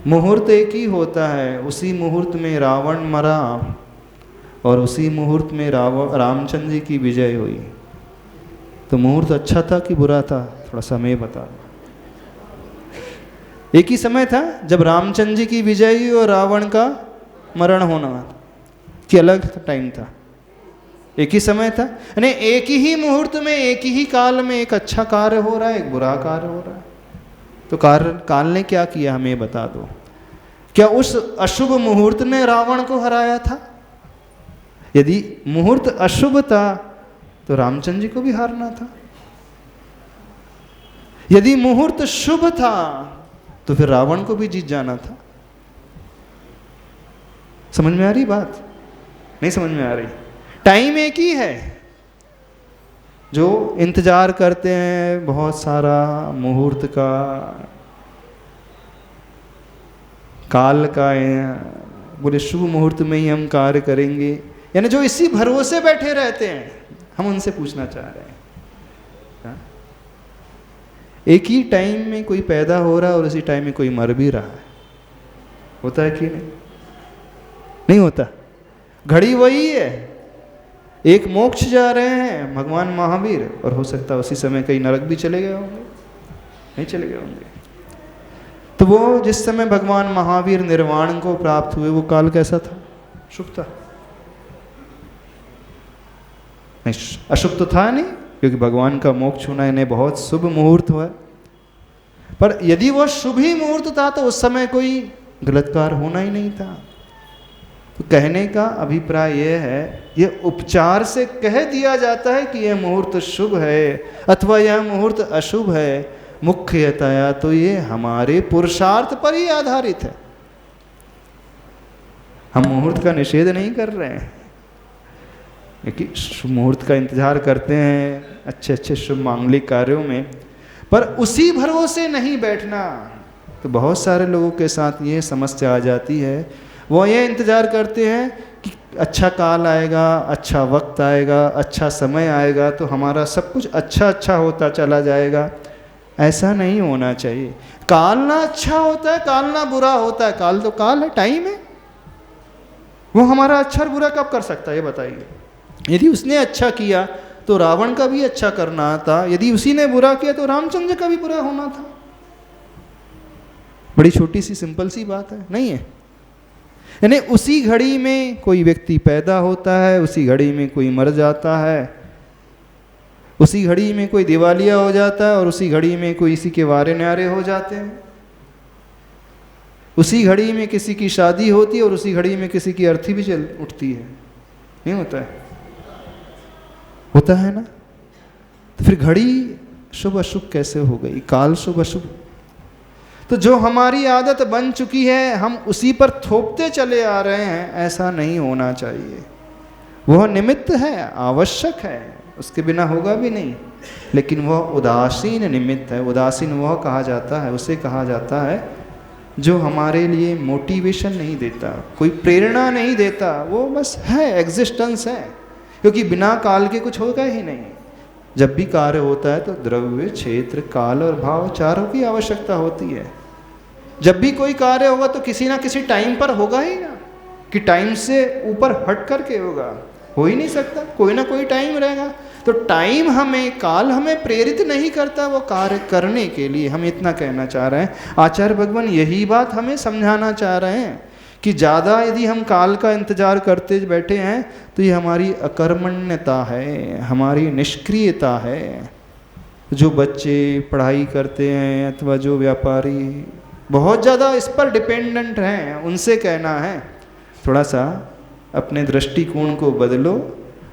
मुहूर्त एक ही होता है, उसी मुहूर्त में रावण मरा और उसी मुहूर्त में रामचंद्र जी की विजय हुई। तो मुहूर्त अच्छा था कि बुरा था? थोड़ा समय बता। एक ही समय था जब रामचंद्र जी की विजय हुई और रावण का मरण होना, कि अलग टाइम था? एक ही समय था। यानी एक ही मुहूर्त में, एक ही काल में एक अच्छा कार्य हो रहा है, एक बुरा कार्य हो रहा है। तो काल ने क्या किया हमें बता दो। क्या उस अशुभ मुहूर्त ने रावण को हराया था? यदि मुहूर्त अशुभ था तो रामचंद्र जी को भी हारना था। यदि मुहूर्त शुभ था तो फिर रावण को भी जीत जाना था। समझ में आ रही बात? नहीं समझ में आ रही? टाइम एक ही है। जो इंतजार करते हैं बहुत सारा मुहूर्त का, काल का, बोले शुभ मुहूर्त में ही हम कार्य करेंगे, यानी जो इसी भरोसे बैठे रहते हैं, हम उनसे पूछना चाह रहे हैं। एक ही टाइम में कोई पैदा हो रहा है और उसी टाइम में कोई मर भी रहा है। होता है कि नहीं? नहीं होता। घड़ी वही है। एक मोक्ष जा रहे हैं भगवान महावीर, और हो सकता है उसी समय कई नरक भी चले गए होंगे, नहीं चले गए होंगे। तो वो जिस समय भगवान महावीर निर्वाण को प्राप्त हुए, वो काल कैसा था? शुभ था? नहीं, अशुभ तो था नहीं, क्योंकि भगवान का मोक्ष होना इन्हें बहुत शुभ मुहूर्त हुआ। पर यदि वह शुभ ही मुहूर्त था तो उस समय कोई गलत कार्य होना ही नहीं था। तो कहने का अभिप्राय यह है, यह उपचार से कह दिया जाता है कि यह मुहूर्त शुभ है अथवा यह मुहूर्त अशुभ है। मुख्यतया तो ये हमारे पुरुषार्थ पर ही आधारित है। हम मुहूर्त का निषेध नहीं कर रहे हैं, क्योंकि शुभ मुहूर्त का इंतजार करते हैं अच्छे अच्छे शुभ मांगलिक कार्यों में, पर उसी भरोसे नहीं बैठना। तो बहुत सारे लोगों के साथ ये समस्या आ जाती है, वो ये इंतज़ार करते हैं कि अच्छा काल आएगा, अच्छा वक्त आएगा, अच्छा समय आएगा तो हमारा सब कुछ अच्छा अच्छा होता चला जाएगा। ऐसा नहीं होना चाहिए। काल ना अच्छा होता है, काल ना बुरा होता है। काल तो काल है, टाइम है। वो हमारा अच्छा और बुरा कब कर सकता है ये बताइए? यदि उसने अच्छा किया तो रावण का भी अच्छा करना था, यदि उसी ने बुरा किया तो रामचंद्र का भी बुरा होना था। बड़ी छोटी सी सिंपल सी बात है, नहीं है? यानी उसी घड़ी में कोई व्यक्ति पैदा होता है, उसी घड़ी में कोई मर जाता है, उसी घड़ी में कोई दिवालिया हो जाता है और उसी घड़ी में कोई इसी के वारे न्यारे हो जाते हैं। उसी घड़ी में किसी की शादी होती है और उसी घड़ी में किसी की अर्थी भी चल उठती है। नहीं होता है? होता है ना? तो फिर घड़ी शुभ अशुभ कैसे हो गई? काल शुभ अशुभ। तो जो हमारी आदत बन चुकी है हम उसी पर थोपते चले आ रहे हैं, ऐसा नहीं होना चाहिए। वह निमित्त है, आवश्यक है, उसके बिना होगा भी नहीं, लेकिन वह उदासीन निमित्त है। उदासीन वह कहा जाता है, उसे कहा जाता है जो हमारे लिए मोटिवेशन नहीं देता, कोई प्रेरणा नहीं देता, वो बस है, एग्जिस्टेंस है। क्योंकि बिना काल के कुछ होगा ही नहीं। जब भी कार्य होता है तो द्रव्य, क्षेत्र, काल और भाव चारों की आवश्यकता होती है। जब भी कोई कार्य होगा तो किसी ना किसी टाइम पर होगा ही ना, कि टाइम से ऊपर हट करके होगा, हो ही नहीं सकता, कोई ना कोई टाइम रहेगा। तो टाइम हमें, काल हमें प्रेरित नहीं करता वो कार्य करने के लिए। हम इतना कहना चाह रहे हैं, आचार्य भगवान यही बात हमें समझाना चाह रहे हैं कि ज़्यादा यदि हम काल का इंतजार करते बैठे हैं तो ये हमारी अकर्मण्यता है, हमारी निष्क्रियता है। जो बच्चे पढ़ाई करते हैं अथवा जो व्यापारी बहुत ज़्यादा इस पर डिपेंडेंट हैं, उनसे कहना है थोड़ा सा अपने दृष्टिकोण को बदलो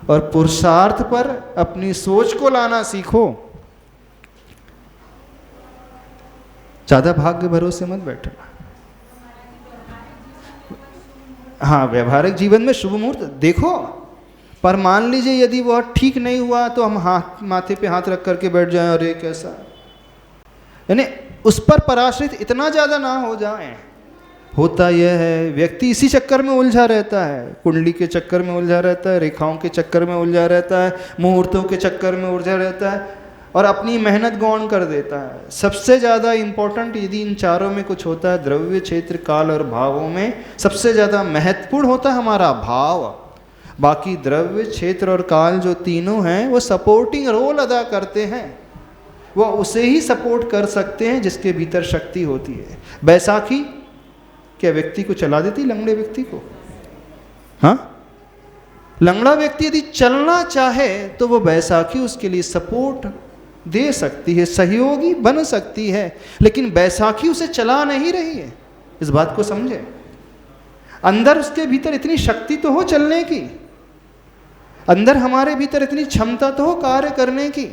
और पुरुषार्थ पर अपनी सोच को लाना सीखो। ज़्यादा भाग्य भरोसे मत बैठना। हाँ, व्यवहारिक जीवन में शुभ मुहूर्त देखो, पर मान लीजिए यदि वह ठीक नहीं हुआ तो हम हाथ, माथे पे हाथ रख करके बैठ जाएं, अरे कैसा, यानी उस पर पराश्रित इतना ज़्यादा ना हो जाएं। होता यह है व्यक्ति इसी चक्कर में उलझा रहता है, कुंडली के चक्कर में उलझा रहता है, रेखाओं के चक्कर में उलझा रहता है, मुहूर्तों के चक्कर में उलझा रहता है और अपनी मेहनत गौण कर देता है। सबसे ज़्यादा इम्पोर्टेंट यदि इन चारों में कुछ होता है, द्रव्य, क्षेत्र, काल और भावों में सबसे ज़्यादा महत्वपूर्ण होता है हमारा भाव। बाकी द्रव्य, क्षेत्र और काल जो तीनों हैं वो सपोर्टिंग रोल अदा करते हैं, वो उसे ही सपोर्ट कर सकते हैं जिसके भीतर शक्ति होती है। बैसाखी क्या व्यक्ति को चला देती, लंगड़े व्यक्ति को? हाँ, लंगड़ा व्यक्ति यदि चलना चाहे तो वो बैसाखी उसके लिए सपोर्ट दे सकती है, सहयोगी बन सकती है, लेकिन बैसाखी उसे चला नहीं रही है। इस बात को समझे। अंदर उसके भीतर इतनी शक्ति तो हो चलने की, अंदर हमारे भीतर इतनी क्षमता तो हो कार्य करने की।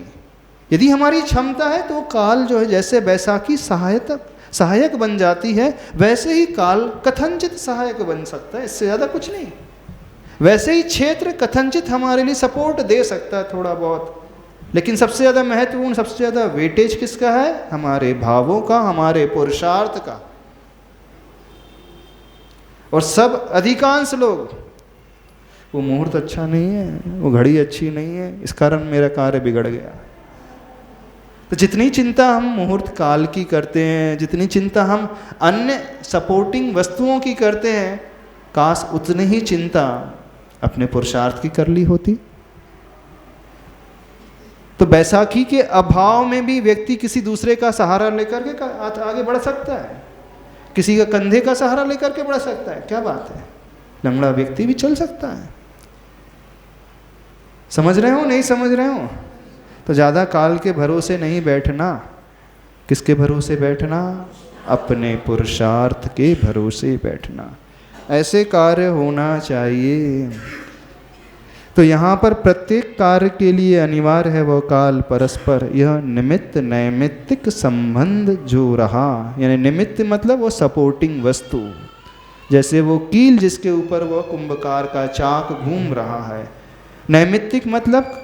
यदि हमारी क्षमता है तो काल जो है, जैसे बैसाखी सहायक बन जाती है, वैसे ही काल कथनचित सहायक बन सकता है, इससे ज़्यादा कुछ नहीं। वैसे ही क्षेत्र कथनचित हमारे लिए सपोर्ट दे सकता है थोड़ा बहुत, लेकिन सबसे ज़्यादा महत्वपूर्ण, सबसे ज़्यादा वेटेज किसका है? हमारे भावों का, हमारे पुरुषार्थ का। और सब अधिकांश लोग, वो मुहूर्त अच्छा नहीं है, वो घड़ी अच्छी नहीं है, इस कारण मेरा कार्य बिगड़ गया। तो जितनी चिंता हम मुहूर्त काल की करते हैं, जितनी चिंता हम अन्य सपोर्टिंग वस्तुओं की करते हैं, काश उतनी ही चिंता अपने पुरुषार्थ की कर ली होती। तो बैसाखी के अभाव में भी व्यक्ति किसी दूसरे का सहारा लेकर के आगे बढ़ सकता है, किसी का कंधे का सहारा लेकर के बढ़ सकता है। क्या बात है, लंगड़ा व्यक्ति भी चल सकता है। समझ रहे हो, नहीं समझ रहे हो? तो ज़्यादा काल के भरोसे नहीं बैठना। किसके भरोसे बैठना? अपने पुरुषार्थ के भरोसे बैठना। ऐसे कार्य होना चाहिए। तो यहाँ पर प्रत्येक कार्य के लिए अनिवार्य है वह काल परस्पर, यह निमित्त नैमित्तिक संबंध जो रहा, यानी निमित्त मतलब वो सपोर्टिंग वस्तु, जैसे वो कील जिसके ऊपर वह कुंभकार का चाक घूम रहा है। नैमित्तिक मतलब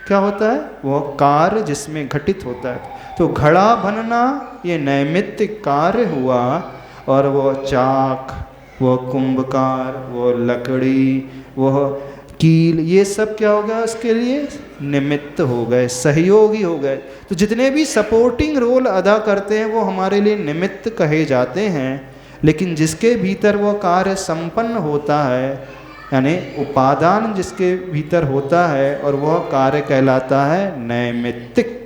क्या होता है? वो कार्य जिसमें घटित होता है। तो घड़ा बनना ये नैमित्तिक कार्य हुआ, और वो चाक, वो कुंभकार, वो लकड़ी, वह कील, ये सब क्या हो गया? उसके लिए निमित्त हो गए, सहयोगी हो गए। तो जितने भी सपोर्टिंग रोल अदा करते हैं वो हमारे लिए निमित्त कहे जाते हैं, लेकिन जिसके भीतर वो कार्य संपन्न होता है, यानी उपादान जिसके भीतर होता है, और वह कार्य कहलाता है नैमित्तिक।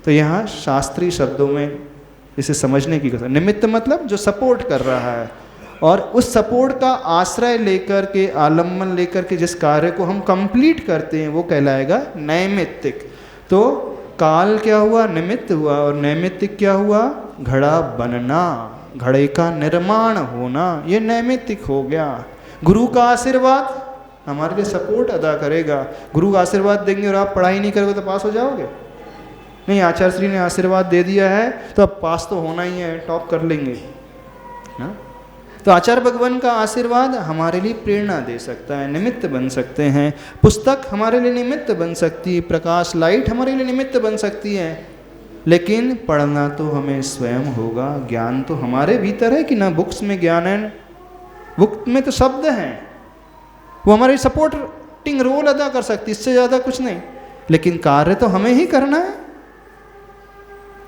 तो यहाँ शास्त्रीय शब्दों में इसे समझने की कोशिश। निमित्त मतलब जो सपोर्ट कर रहा है, और उस सपोर्ट का आश्रय लेकर के, आलम्बन लेकर के जिस कार्य को हम कंप्लीट करते हैं वो कहलाएगा नैमित्तिक। तो काल क्या हुआ? निमित्त हुआ। और नैमित्तिक क्या हुआ? घड़ा बनना, घड़े का निर्माण होना, ये नैमित्तिक हो गया। गुरु का आशीर्वाद हमारे लिए सपोर्ट अदा करेगा। गुरु का आशीर्वाद देंगे और आप पढ़ाई नहीं करोगे तो पास हो जाओगे? नहीं, आचार्य श्री ने आशीर्वाद दे दिया है तो अब पास तो होना ही है, टॉप कर लेंगे ना। तो आचार्य भगवान का आशीर्वाद हमारे लिए प्रेरणा दे सकता है, निमित्त बन सकते हैं। पुस्तक हमारे लिए निमित्त बन सकती है, प्रकाश लाइट हमारे लिए निमित्त बन सकती है, लेकिन पढ़ना तो हमें स्वयं होगा। ज्ञान तो हमारे भीतर है कि ना बुक्स में ज्ञान है, बुक में तो शब्द हैं, वो हमारी सपोर्ट एक्टिंग रोल अदा कर सकती, इससे ज़्यादा कुछ नहीं, लेकिन कार्य तो हमें ही करना है।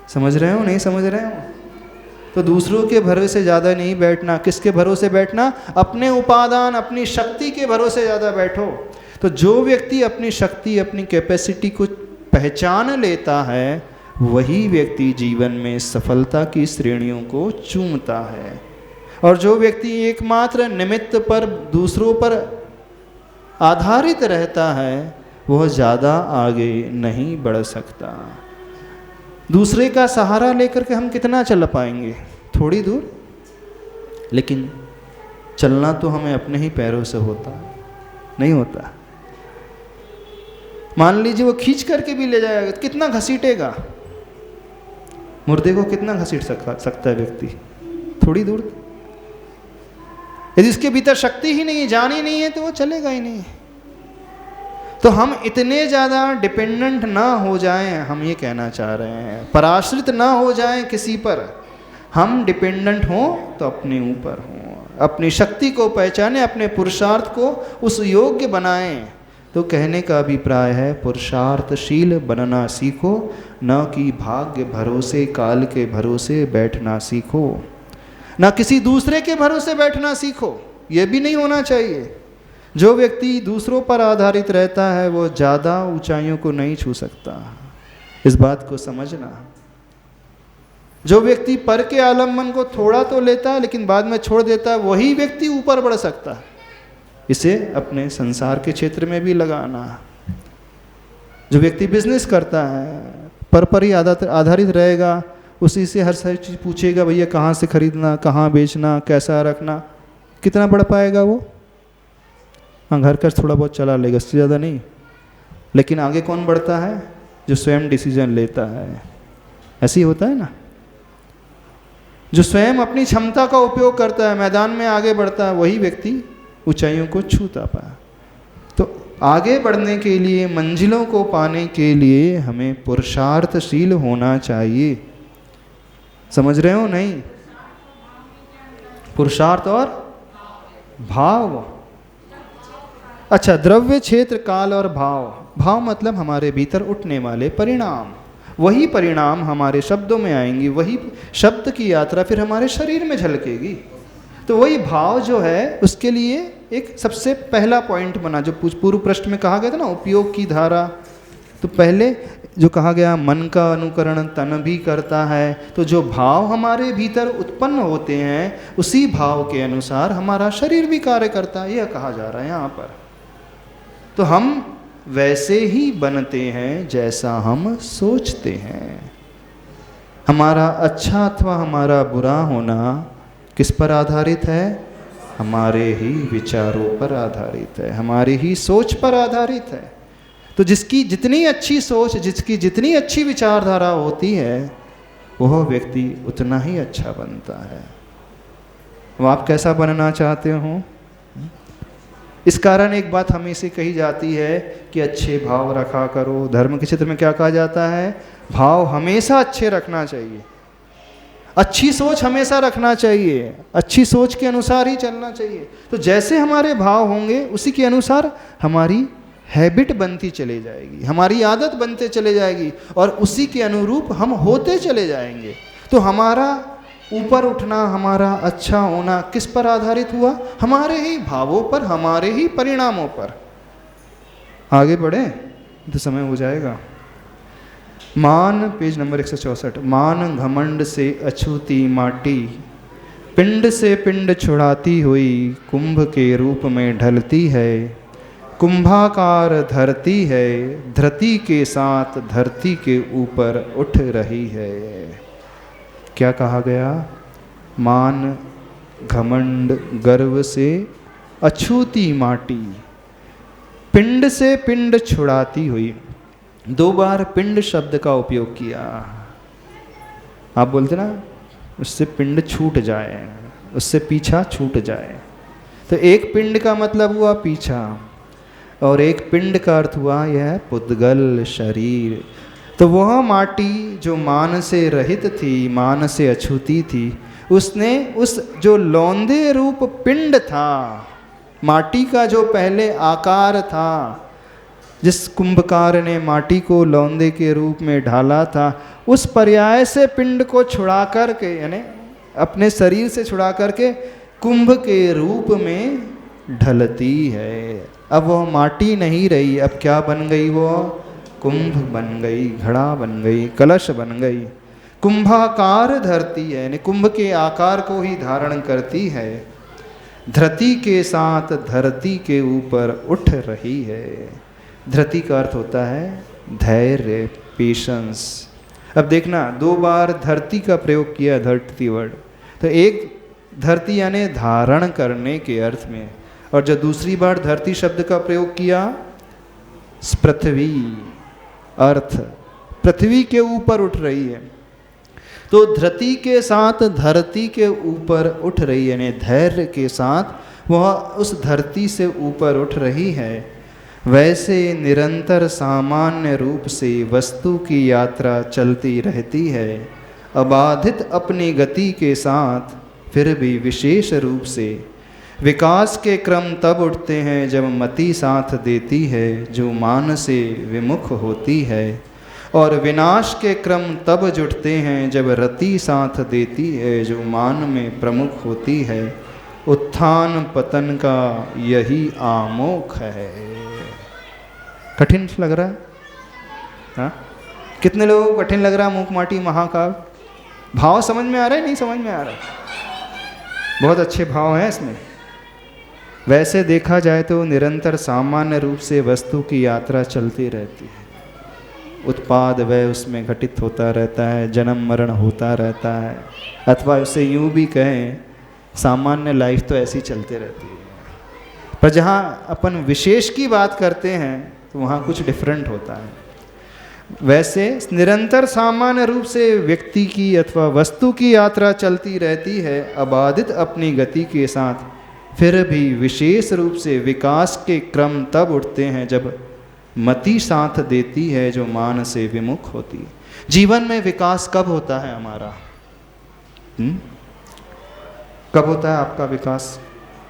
समझ रहे हो नहीं समझ रहे हो? तो दूसरों के भरोसे ज़्यादा नहीं बैठना। किसके भरोसे बैठना? अपने उपादान, अपनी शक्ति के भरोसे ज़्यादा बैठो। तो जो व्यक्ति अपनी शक्ति, अपनी कैपेसिटी को पहचान लेता है, वही व्यक्ति जीवन में सफलता की श्रेणियों को चूमता है। और जो व्यक्ति एकमात्र निमित्त पर, दूसरों पर आधारित रहता है, वह ज़्यादा आगे नहीं बढ़ सकता। दूसरे का सहारा लेकर के हम कितना चल पाएंगे? थोड़ी दूर। लेकिन चलना तो हमें अपने ही पैरों से होता है, नहीं होता। मान लीजिए वो खींच करके भी ले जाएगा, कितना घसीटेगा? मुर्दे को कितना घसीट सकता है व्यक्ति? थोड़ी दूर। यदि उसके भीतर शक्ति ही नहीं, जान ही नहीं है, तो वो चलेगा ही नहीं। तो हम इतने ज़्यादा डिपेंडेंट ना हो जाएं, हम ये कहना चाह रहे हैं, पराश्रित ना हो जाएं किसी पर। हम डिपेंडेंट हों तो अपने ऊपर हों, अपनी शक्ति को पहचानें, अपने पुरुषार्थ को उस योग्य बनाएं। तो कहने का अभिप्राय है, पुरुषार्थशील बनना सीखो, न कि भाग्य भरोसे, काल के भरोसे बैठना सीखो, न किसी दूसरे के भरोसे बैठना सीखो। ये भी नहीं होना चाहिए। जो व्यक्ति दूसरों पर आधारित रहता है, वो ज़्यादा ऊंचाइयों को नहीं छू सकता। इस बात को समझना। जो व्यक्ति पर के आलम्बन को थोड़ा तो लेता है लेकिन बाद में छोड़ देता है, वही व्यक्ति ऊपर बढ़ सकता है। इसे अपने संसार के क्षेत्र में भी लगाना। जो व्यक्ति बिजनेस करता है, पर ही आधारित रहेगा, उसी से हर सारी चीज़ पूछेगा, भैया कहाँ से खरीदना, कहाँ बेचना, कैसा रखना, कितना बढ़ पाएगा वो? हाँ, घर का थोड़ा बहुत चला लेगा, इससे ज़्यादा नहीं। लेकिन आगे कौन बढ़ता है? जो स्वयं डिसीजन लेता है। ऐसे ही होता है ना। जो स्वयं अपनी क्षमता का उपयोग करता है, मैदान में आगे बढ़ता है, वही व्यक्ति ऊंचाइयों को छूता पाए। तो आगे बढ़ने के लिए, मंजिलों को पाने के लिए हमें पुरुषार्थशील होना चाहिए। समझ रहे हो नहीं? पुरुषार्थ और भाव। अच्छा, द्रव्य, क्षेत्र, काल और भाव। भाव मतलब हमारे भीतर उठने वाले परिणाम। वही परिणाम हमारे शब्दों में आएंगी, वही शब्द की यात्रा फिर हमारे शरीर में झलकेगी। तो वही भाव जो है, उसके लिए एक सबसे पहला पॉइंट बना, जो पूर्व पृष्ठ में कहा गया था ना, उपयोग की धारा। तो पहले जो कहा गया, मन का अनुकरण तन भी करता है। तो जो भाव हमारे भीतर उत्पन्न होते हैं, उसी भाव के अनुसार हमारा शरीर भी कार्य करता है, यह कहा जा रहा है यहाँ पर। तो हम वैसे ही बनते हैं जैसा हम सोचते हैं। हमारा अच्छा अथवा हमारा बुरा होना किस पर आधारित है? हमारे ही विचारों पर आधारित है, हमारी ही सोच पर आधारित है। तो जिसकी जितनी अच्छी सोच, जिसकी जितनी अच्छी विचारधारा होती है, वह व्यक्ति उतना ही अच्छा बनता है। वो आप कैसा बनना चाहते हो? इस कारण एक बात हमेशा कही जाती है कि अच्छे भाव रखा करो। धर्म के क्षेत्र में क्या कहा जाता है? भाव हमेशा अच्छे रखना चाहिए, अच्छी सोच हमेशा रखना चाहिए, अच्छी सोच के अनुसार ही चलना चाहिए। तो जैसे हमारे भाव होंगे, उसी के अनुसार हमारी हैबिट बनती चली जाएगी, हमारी आदत बनते चले जाएगी, और उसी के अनुरूप हम होते चले जाएंगे। तो हमारा ऊपर उठना, हमारा अच्छा होना किस पर आधारित हुआ? हमारे ही भावों पर, हमारे ही परिणामों पर। आगे बढ़े तो समय हो जाएगा। मान, पेज नंबर 164। मान घमंड से अछूती माटी, पिंड से पिंड छुड़ाती हुई कुंभ के रूप में ढलती है। कुंभाकार धरती है, धरती के साथ धरती के ऊपर उठ रही है। क्या कहा गया? मान, घमंड, गर्व से अछूती माटी, पिंड से पिंड छुड़ाती हुई। 2 बार पिंड शब्द का उपयोग किया। आप बोलते ना, उससे पिंड छूट जाए, उससे पीछा छूट जाए। तो एक पिंड का मतलब हुआ पीछा, और एक पिंड का अर्थ हुआ यह पुद्गल, शरीर। तो वह माटी जो मान से रहित थी, मान से अछूती थी, उसने उस जो लौंदे रूप पिंड था, माटी का जो पहले आकार था, जिस कुंभकार ने माटी को लौंदे के रूप में ढाला था, उस पर्याय से पिंड को छुड़ा करके, यानी अपने शरीर से छुड़ा करके कुंभ के रूप में ढलती है। अब वो माटी नहीं रही, अब क्या बन गई? वो कुंभ बन गई, घड़ा बन गई, कलश बन गई। कुंभाकार धरती है, यानी कुंभ के आकार को ही धारण करती है। धरती के साथ धरती के ऊपर उठ रही है। धरती का अर्थ होता है धैर्य, पेशेंस। अब देखना, 2 बार धरती का प्रयोग किया, धरती वर्ड। तो एक धरती यानी धारण करने के अर्थ में, और जो दूसरी बार धरती शब्द का प्रयोग किया, पृथ्वी, अर्थ, पृथ्वी के ऊपर उठ रही है। तो धरती के साथ धरती के ऊपर उठ रही है, यानी धैर्य के साथ वह उस धरती से ऊपर उठ रही है। वैसे निरंतर सामान्य रूप से वस्तु की यात्रा चलती रहती है, अबाधित अपनी गति के साथ, फिर भी विशेष रूप से। विकास के क्रम तब उठते हैं जब मति साथ देती है, जो मान से विमुख होती है, और विनाश के क्रम तब जुटते हैं जब रति साथ देती है, जो मान में प्रमुख होती है। उत्थान पतन का यही आमोख है। कठिन लग रहा है? हाँ, कितने लोगों को कठिन लग रहा है मूक माटी महाकाव्य? भाव समझ में आ रहा है? नहीं समझ में आ रहा है? बहुत अच्छे भाव हैं इसमें। वैसे देखा जाए तो निरंतर सामान्य रूप से वस्तु की यात्रा चलती रहती है। उत्पाद व्यय उसमें घटित होता रहता है, जन्म मरण होता रहता है, अथवा उसे यूँ भी कहें, सामान्य लाइफ तो ऐसी चलते रहती है। पर जहाँ अपन विशेष की बात करते हैं तो वहाँ कुछ डिफरेंट होता है। वैसे निरंतर सामान्य रूप से व्यक्ति की अथवा वस्तु की यात्रा चलती रहती है, अबाधित अपनी गति के साथ, फिर भी विशेष रूप से विकास के क्रम तब उठते हैं जब मति साथ देती है, जो मान से विमुख होती है। जीवन में विकास कब होता है हमारा? कब होता है आपका विकास?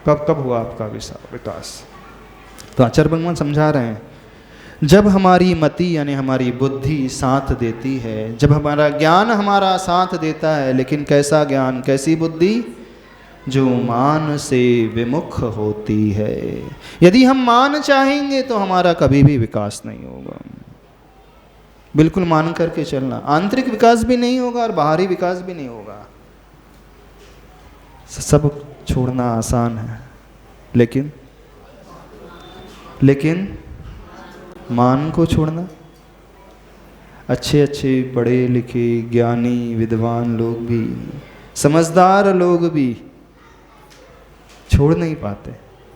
कब हुआ आपका विकास? तो आचार्य भगवान समझा रहे हैं, जब हमारी मति यानी हमारी बुद्धि साथ देती है, जब हमारा ज्ञान हमारा साथ देता है। लेकिन कैसा ज्ञान, कैसी बुद्धि? जो मान से विमुख होती है। यदि हम मान चाहेंगे तो हमारा कभी भी विकास नहीं होगा। बिल्कुल मान करके चलना, आंतरिक विकास भी नहीं होगा और बाहरी विकास भी नहीं होगा। सब छोड़ना आसान है, लेकिन मान को छोड़ना। अच्छे अच्छे पढ़े लिखे ज्ञानी विद्वान लोग भी, समझदार लोग भी छोड़ नहीं पाते,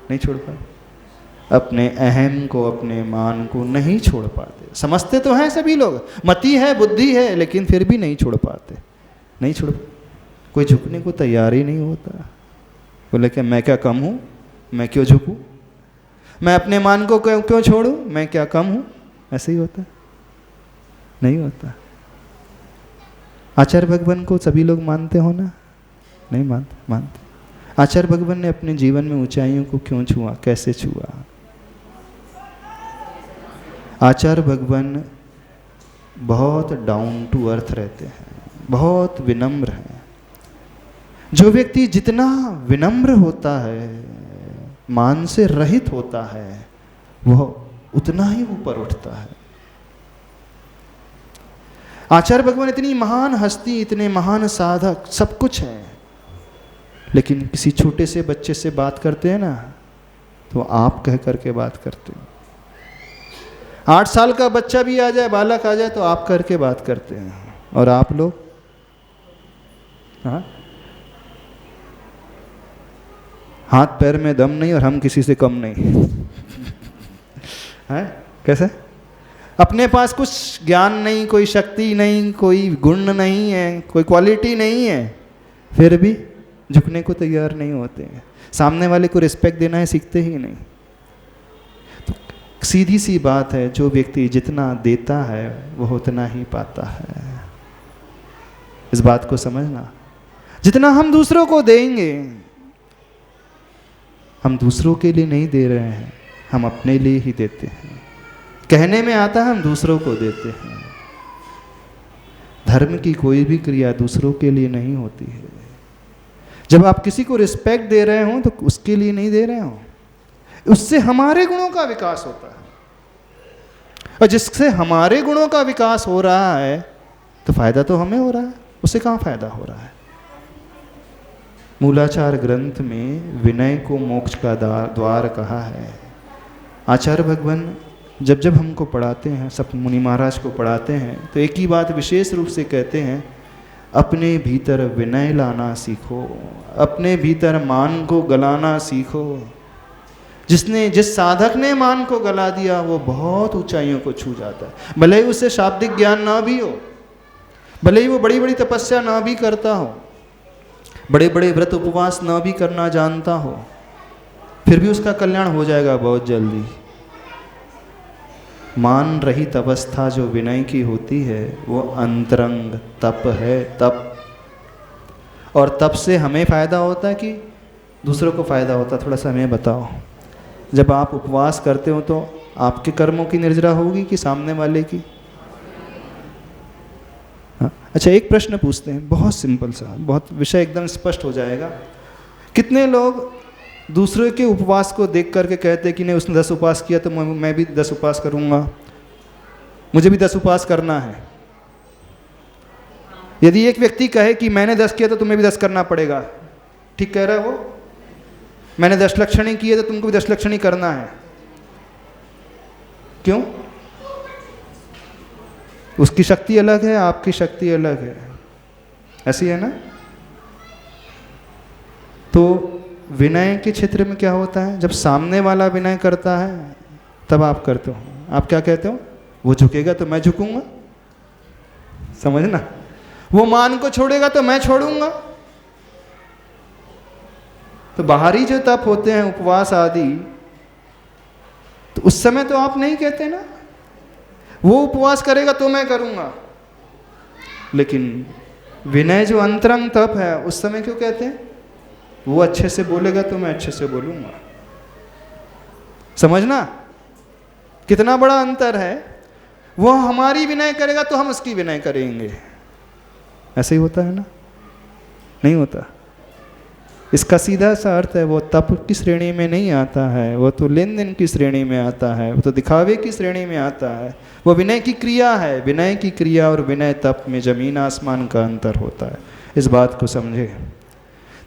नहीं छोड़ पाते। अपने अहम को, अपने मान को नहीं छोड़ पाते। समझते तो हैं सभी लोग, मति है, बुद्धि है, लेकिन फिर भी नहीं छोड़ पाते, नहीं छोड़। कोई झुकने को तैयार ही नहीं होता। बोले कि मैं क्या कम हूँ, मैं क्यों झुकूँ, मैं अपने मान को क्यों छोड़ूँ, मैं क्या कम हूँ? ऐसे ही होता? नहीं होता। आचार्य भगवान को सभी लोग मानते हो ना? नहीं मानते। आचार्य भगवान ने अपने जीवन में ऊंचाइयों को क्यों छुआ, कैसे छुआ? आचार्य भगवान बहुत डाउन टू अर्थ रहते हैं, बहुत विनम्र हैं। जो व्यक्ति जितना विनम्र होता है, मान से रहित होता है, वह उतना ही ऊपर उठता है। आचार्य भगवान इतनी महान हस्ती, इतने महान साधक, सब कुछ है, लेकिन किसी छोटे से बच्चे से बात करते हैं ना, तो आप कह करके बात करते हैं। 8 साल का बच्चा भी आ जाए, बालक आ जाए, तो आप करके बात करते हैं। और आप लोग, हाँ, हाथ पैर में दम नहीं और हम किसी से कम नहीं है। कैसे? अपने पास कुछ ज्ञान नहीं, कोई शक्ति नहीं, कोई गुण नहीं है, कोई क्वालिटी नहीं है, फिर भी झुकने को तैयार नहीं होते हैं। सामने वाले को रिस्पेक्ट देना है सीखते ही नहीं। तो सीधी सी बात है, जो व्यक्ति जितना देता है वह उतना ही पाता है। इस बात को समझना। जितना हम दूसरों को देंगे, हम दूसरों के लिए नहीं दे रहे हैं, हम अपने लिए ही देते हैं। कहने में आता है हम दूसरों को देते हैं। धर्म की कोई भी क्रिया दूसरों के लिए नहीं होती है। जब आप किसी को रिस्पेक्ट दे रहे हो तो उसके लिए नहीं दे रहे हो, उससे हमारे गुणों का विकास होता है। और जिससे हमारे गुणों का विकास हो रहा है तो फायदा तो हमें हो रहा है, उससे कहाँ फायदा हो रहा है। मूलाचार ग्रंथ में विनय को मोक्ष का द्वार कहा है। आचार्य भगवान जब जब हमको पढ़ाते हैं, सब मुनि महाराज को पढ़ाते हैं, तो एक ही बात विशेष रूप से कहते हैं, अपने भीतर विनय लाना सीखो, अपने भीतर मान को गलाना सीखो। जिस साधक ने मान को गला दिया वो बहुत ऊंचाइयों को छू जाता है। भले ही उसे शाब्दिक ज्ञान ना भी हो, भले ही वो बड़ी बड़ी तपस्या ना भी करता हो, बड़े बड़े व्रत उपवास ना भी करना जानता हो, फिर भी उसका कल्याण हो जाएगा बहुत जल्दी। मान रहित अवस्था जो विनय की होती है वो अंतरंग तप है, तप। और तप से हमें फ़ायदा होता है कि दूसरों को फ़ायदा होता है? थोड़ा सा हमें बताओ। जब आप उपवास करते हो तो आपके कर्मों की निर्जरा होगी कि सामने वाले की? हाँ? अच्छा, एक प्रश्न पूछते हैं, बहुत सिंपल सा, बहुत विषय एकदम स्पष्ट हो जाएगा। कितने लोग दूसरे के उपवास को देख करके कहते हैं कि नहीं उसने 10 उपवास किया तो मैं भी 10 उपवास करूंगा, मुझे भी 10 उपवास करना है। यदि एक व्यक्ति कहे कि मैंने 10 किया तो तुम्हें भी 10 करना पड़ेगा, ठीक कह रहा है वो? मैंने 10 लक्षणी किए तो तुमको भी 10 लक्षणी करना है। क्यों? उसकी शक्ति अलग है, आपकी शक्ति अलग है, ऐसी है ना? तो विनय के क्षेत्र में क्या होता है, जब सामने वाला विनय करता है तब आप करते हो। आप क्या कहते हो? वो झुकेगा तो मैं झुकूंगा, समझना? वो मान को छोड़ेगा तो मैं छोड़ूंगा। तो बाहरी जो तप होते हैं, उपवास आदि, तो उस समय तो आप नहीं कहते ना, वो उपवास करेगा तो मैं करूंगा। लेकिन विनय जो अंतरंग तप है उस समय क्यों कहते हैं? वो अच्छे से बोलेगा तो मैं अच्छे से बोलूंगा। समझना कितना बड़ा अंतर है। वो हमारी विनय करेगा तो हम उसकी विनय करेंगे। ऐसे ही होता है ना? नहीं होता? इसका सीधा सा अर्थ है वो तप की श्रेणी में नहीं आता है, वो तो लेन देन की श्रेणी में आता है, वो तो दिखावे की श्रेणी में आता है। वो विनय की क्रिया है। विनय की क्रिया और विनय तप में जमीन आसमान का अंतर होता है। इस बात को समझे।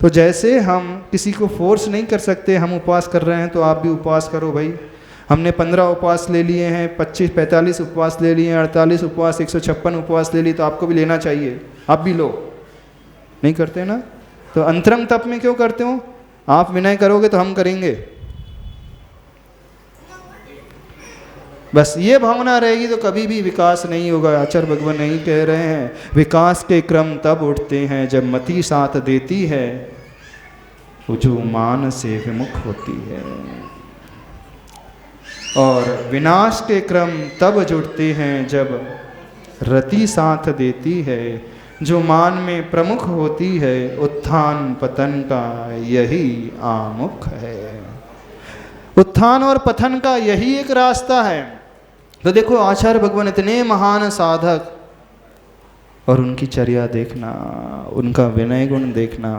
तो जैसे हम किसी को फोर्स नहीं कर सकते, हम उपवास कर रहे हैं तो आप भी उपवास करो भाई। हमने 15 उपवास ले लिए हैं, 25-45 उपवास ले लिए हैं, 48 उपवास, 156 उपवास ले लिए, तो आपको भी लेना चाहिए, आप भी लो। नहीं करते ना? तो अंतरंग तप में क्यों करते हो? आप विनय करोगे तो हम करेंगे। बस ये भावना रहेगी तो कभी भी विकास नहीं होगा। आचार्य भगवान नहीं कह रहे हैं विकास के क्रम तब उठते हैं जब मति साथ देती है, वो जो मान से विमुख होती है। और विनाश के क्रम तब जुड़ते हैं जब रति साथ देती है, जो मान में प्रमुख होती है। उत्थान पतन का यही आमुख है। उत्थान और पतन का यही एक रास्ता है। तो देखो आचार्य भगवान इतने महान साधक, और उनकी चर्या देखना, उनका विनय गुण देखना,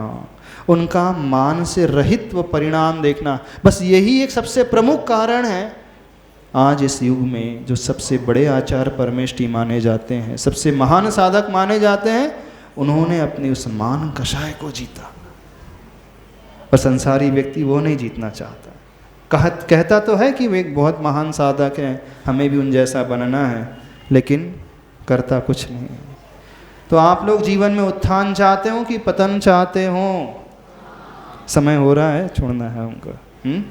उनका मान से रहित व परिणाम देखना, बस यही एक सबसे प्रमुख कारण है आज इस युग में जो सबसे बड़े आचार्य परमेष्ठी माने जाते हैं, सबसे महान साधक माने जाते हैं, उन्होंने अपनी उस मान कषाय को जीता। और संसारी व्यक्ति वो नहीं जीतना चाहता। कहता तो है कि वे एक बहुत महान साधक हैं, हमें भी उन जैसा बनना है, लेकिन करता कुछ नहीं। तो आप लोग जीवन में उत्थान चाहते हो कि पतन चाहते हो? समय हो रहा है, छोड़ना है हमको।